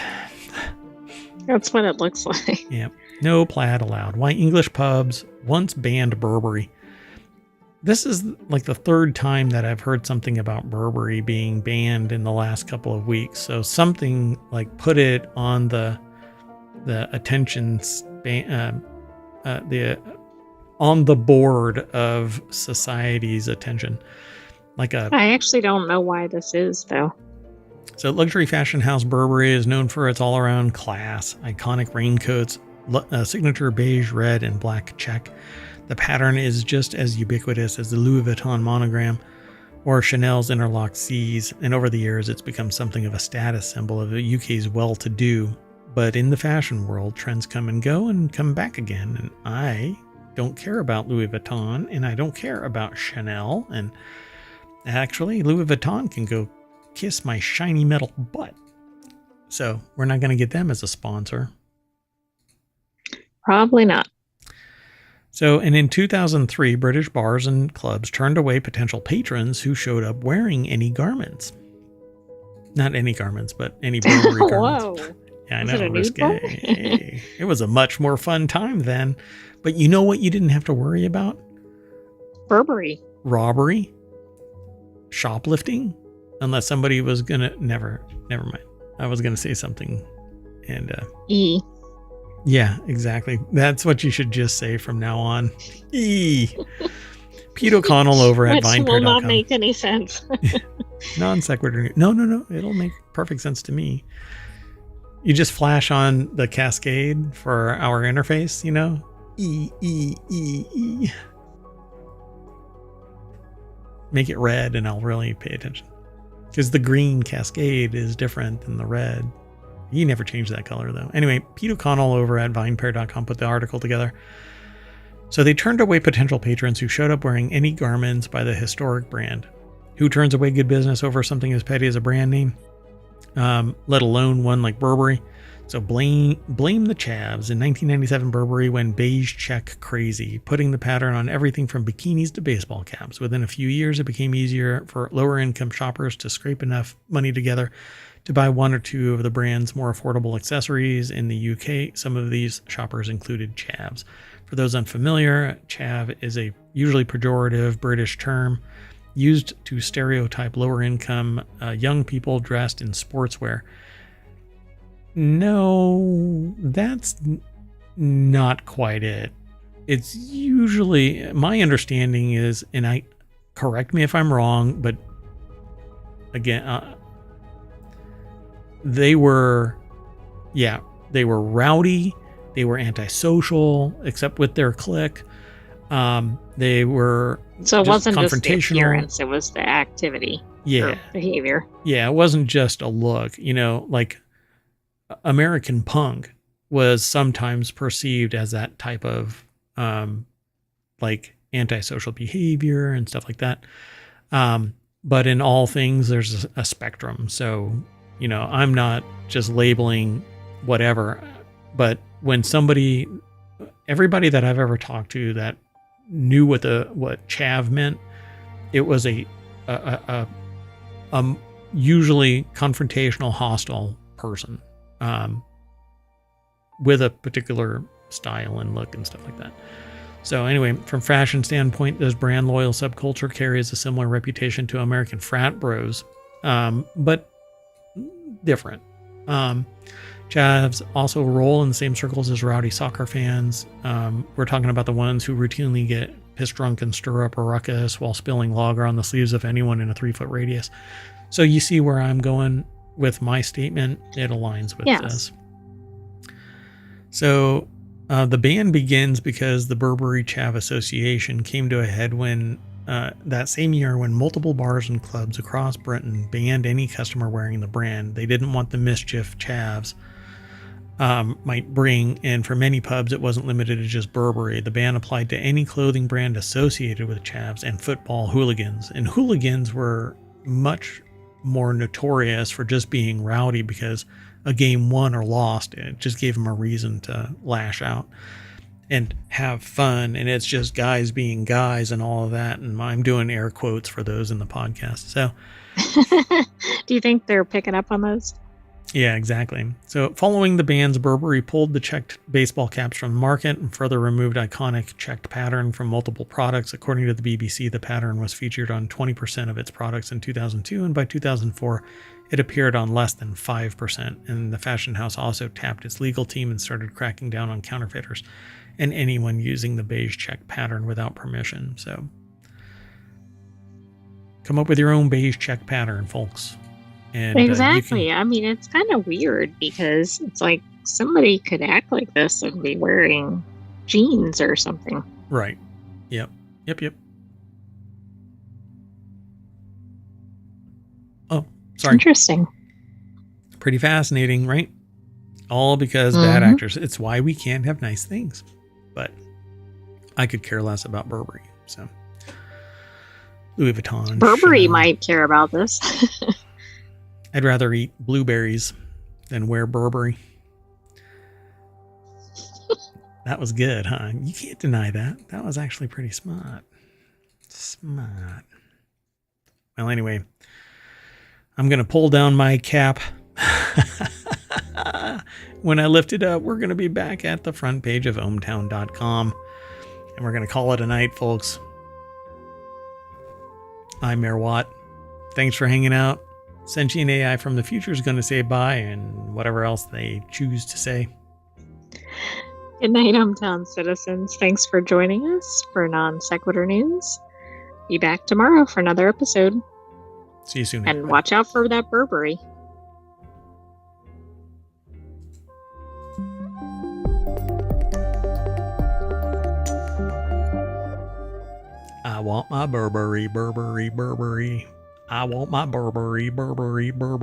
That's what it looks like. Yeah, no plaid allowed. Why English pubs once banned Burberry. This is like the third time that I've heard something about Burberry being banned in the last couple of weeks. So something like put it on the attention span, on the board of society's attention. I actually don't know why this is, though. So luxury fashion house Burberry is known for its all-around class, iconic raincoats, signature beige, red, and black check. The pattern is just as ubiquitous as the Louis Vuitton monogram or Chanel's interlocked C's, and over the years it's become something of a status symbol of the UK's well-to-do. But in the fashion world, trends come and go and come back again, and I don't care about Louis Vuitton, and I don't care about Chanel, and actually Louis Vuitton can go kiss my shiny metal butt. So we're not going to get them as a sponsor. Probably not. So, and in 2003, British bars and clubs turned away potential patrons who showed up wearing any garments. Not any garments, but any Burberry garments. Whoa. Yeah, I know, risque. It was a much more fun time then. But you know what you didn't have to worry about? Burberry. Robbery. Shoplifting. Unless somebody was going to... Never mind. I was going to say something. And... Yeah, exactly. That's what you should just say from now on. Pete O'Connell over at VinePair.com. Which will not make any sense. Non sequitur. No. It'll make perfect sense to me. You just flash on the cascade for our interface, you know? E. Make it red and I'll really pay attention. Because the green cascade is different than the red. You never change that color, though. Anyway, Pete O'Connell over at VinePair.com put the article together. So they turned away potential patrons who showed up wearing any garments by the historic brand. Who turns away good business over something as petty as a brand name? Let alone one like Burberry. So blame the chavs. In 1997, Burberry went beige check crazy, putting the pattern on everything from bikinis to baseball caps. Within a few years, it became easier for lower income shoppers to scrape enough money together to buy one or two of the brand's more affordable accessories. In the UK, some of these shoppers included chavs. For those unfamiliar, chav is a usually pejorative British term used to stereotype lower income young people dressed in sportswear. No, that's not quite it. It's usually, my understanding is, and I correct me if I'm wrong, but again, they were rowdy. They were antisocial, except with their clique. They were so it wasn't just the confrontational. appearance; it was the activity, or behavior. Yeah, it wasn't just a look. You know, like American punk was sometimes perceived as that type of like antisocial behavior and stuff like that. But in all things, there's a spectrum. So, you know, I'm not just labeling whatever. But when everybody that I've ever talked to that knew what chav meant, it was a usually confrontational, hostile person with a particular style and look and stuff like that. So anyway, from fashion standpoint, this brand loyal subculture carries a similar reputation to American frat bros, but different. Chavs also roll in the same circles as rowdy soccer fans. We're talking about the ones who routinely get pissed drunk and stir up a ruckus while spilling lager on the sleeves of anyone in a 3-foot radius. So you see where I'm going with my statement. It aligns with this. So the ban begins because the Burberry Chav Association came to a head when that same year when multiple bars and clubs across Britain banned any customer wearing the brand. They didn't want the mischief Chavs might bring, and for many pubs it wasn't limited to just Burberry. The ban applied to any clothing brand associated with Chavs and football hooligans. And hooligans were much more notorious for just being rowdy because a game won or lost, it just gave them a reason to lash out and have fun. And it's just guys being guys and all of that. And I'm doing air quotes for those in the podcast. So do you think they're picking up on those? Yeah, exactly. So following the bans, Burberry pulled the checked baseball caps from the market and further removed iconic checked pattern from multiple products. According to the BBC, the pattern was featured on 20% of its products in 2002, and by 2004, it appeared on less than 5%. And the fashion house also tapped its legal team and started cracking down on counterfeiters and anyone using the beige check pattern without permission. So come up with your own beige check pattern, folks. And, exactly. I mean, it's kind of weird because it's like somebody could act like this and be wearing jeans or something. Right. Yep. Oh, sorry. Interesting. Pretty fascinating, right? All because bad actors. It's why we can't have nice things. But I could care less about Burberry. So Louis Vuitton. Burberry might care about this. I'd rather eat blueberries than wear Burberry. That was good, huh? You can't deny that. That was actually pretty smart. Well, anyway, I'm going to pull down my cap. When I lift it up, we're going to be back at the front page of ohmTown.com. And we're going to call it a night, folks. I'm Mayor Watt. Thanks for hanging out. Sentient AI from the future is going to say bye and whatever else they choose to say. Good night, ohmTown citizens. Thanks for joining us for Non Sequitur News. Be back tomorrow for another episode. See you soon. And watch out for that Burberry. I want my Burberry. I want my Burberry.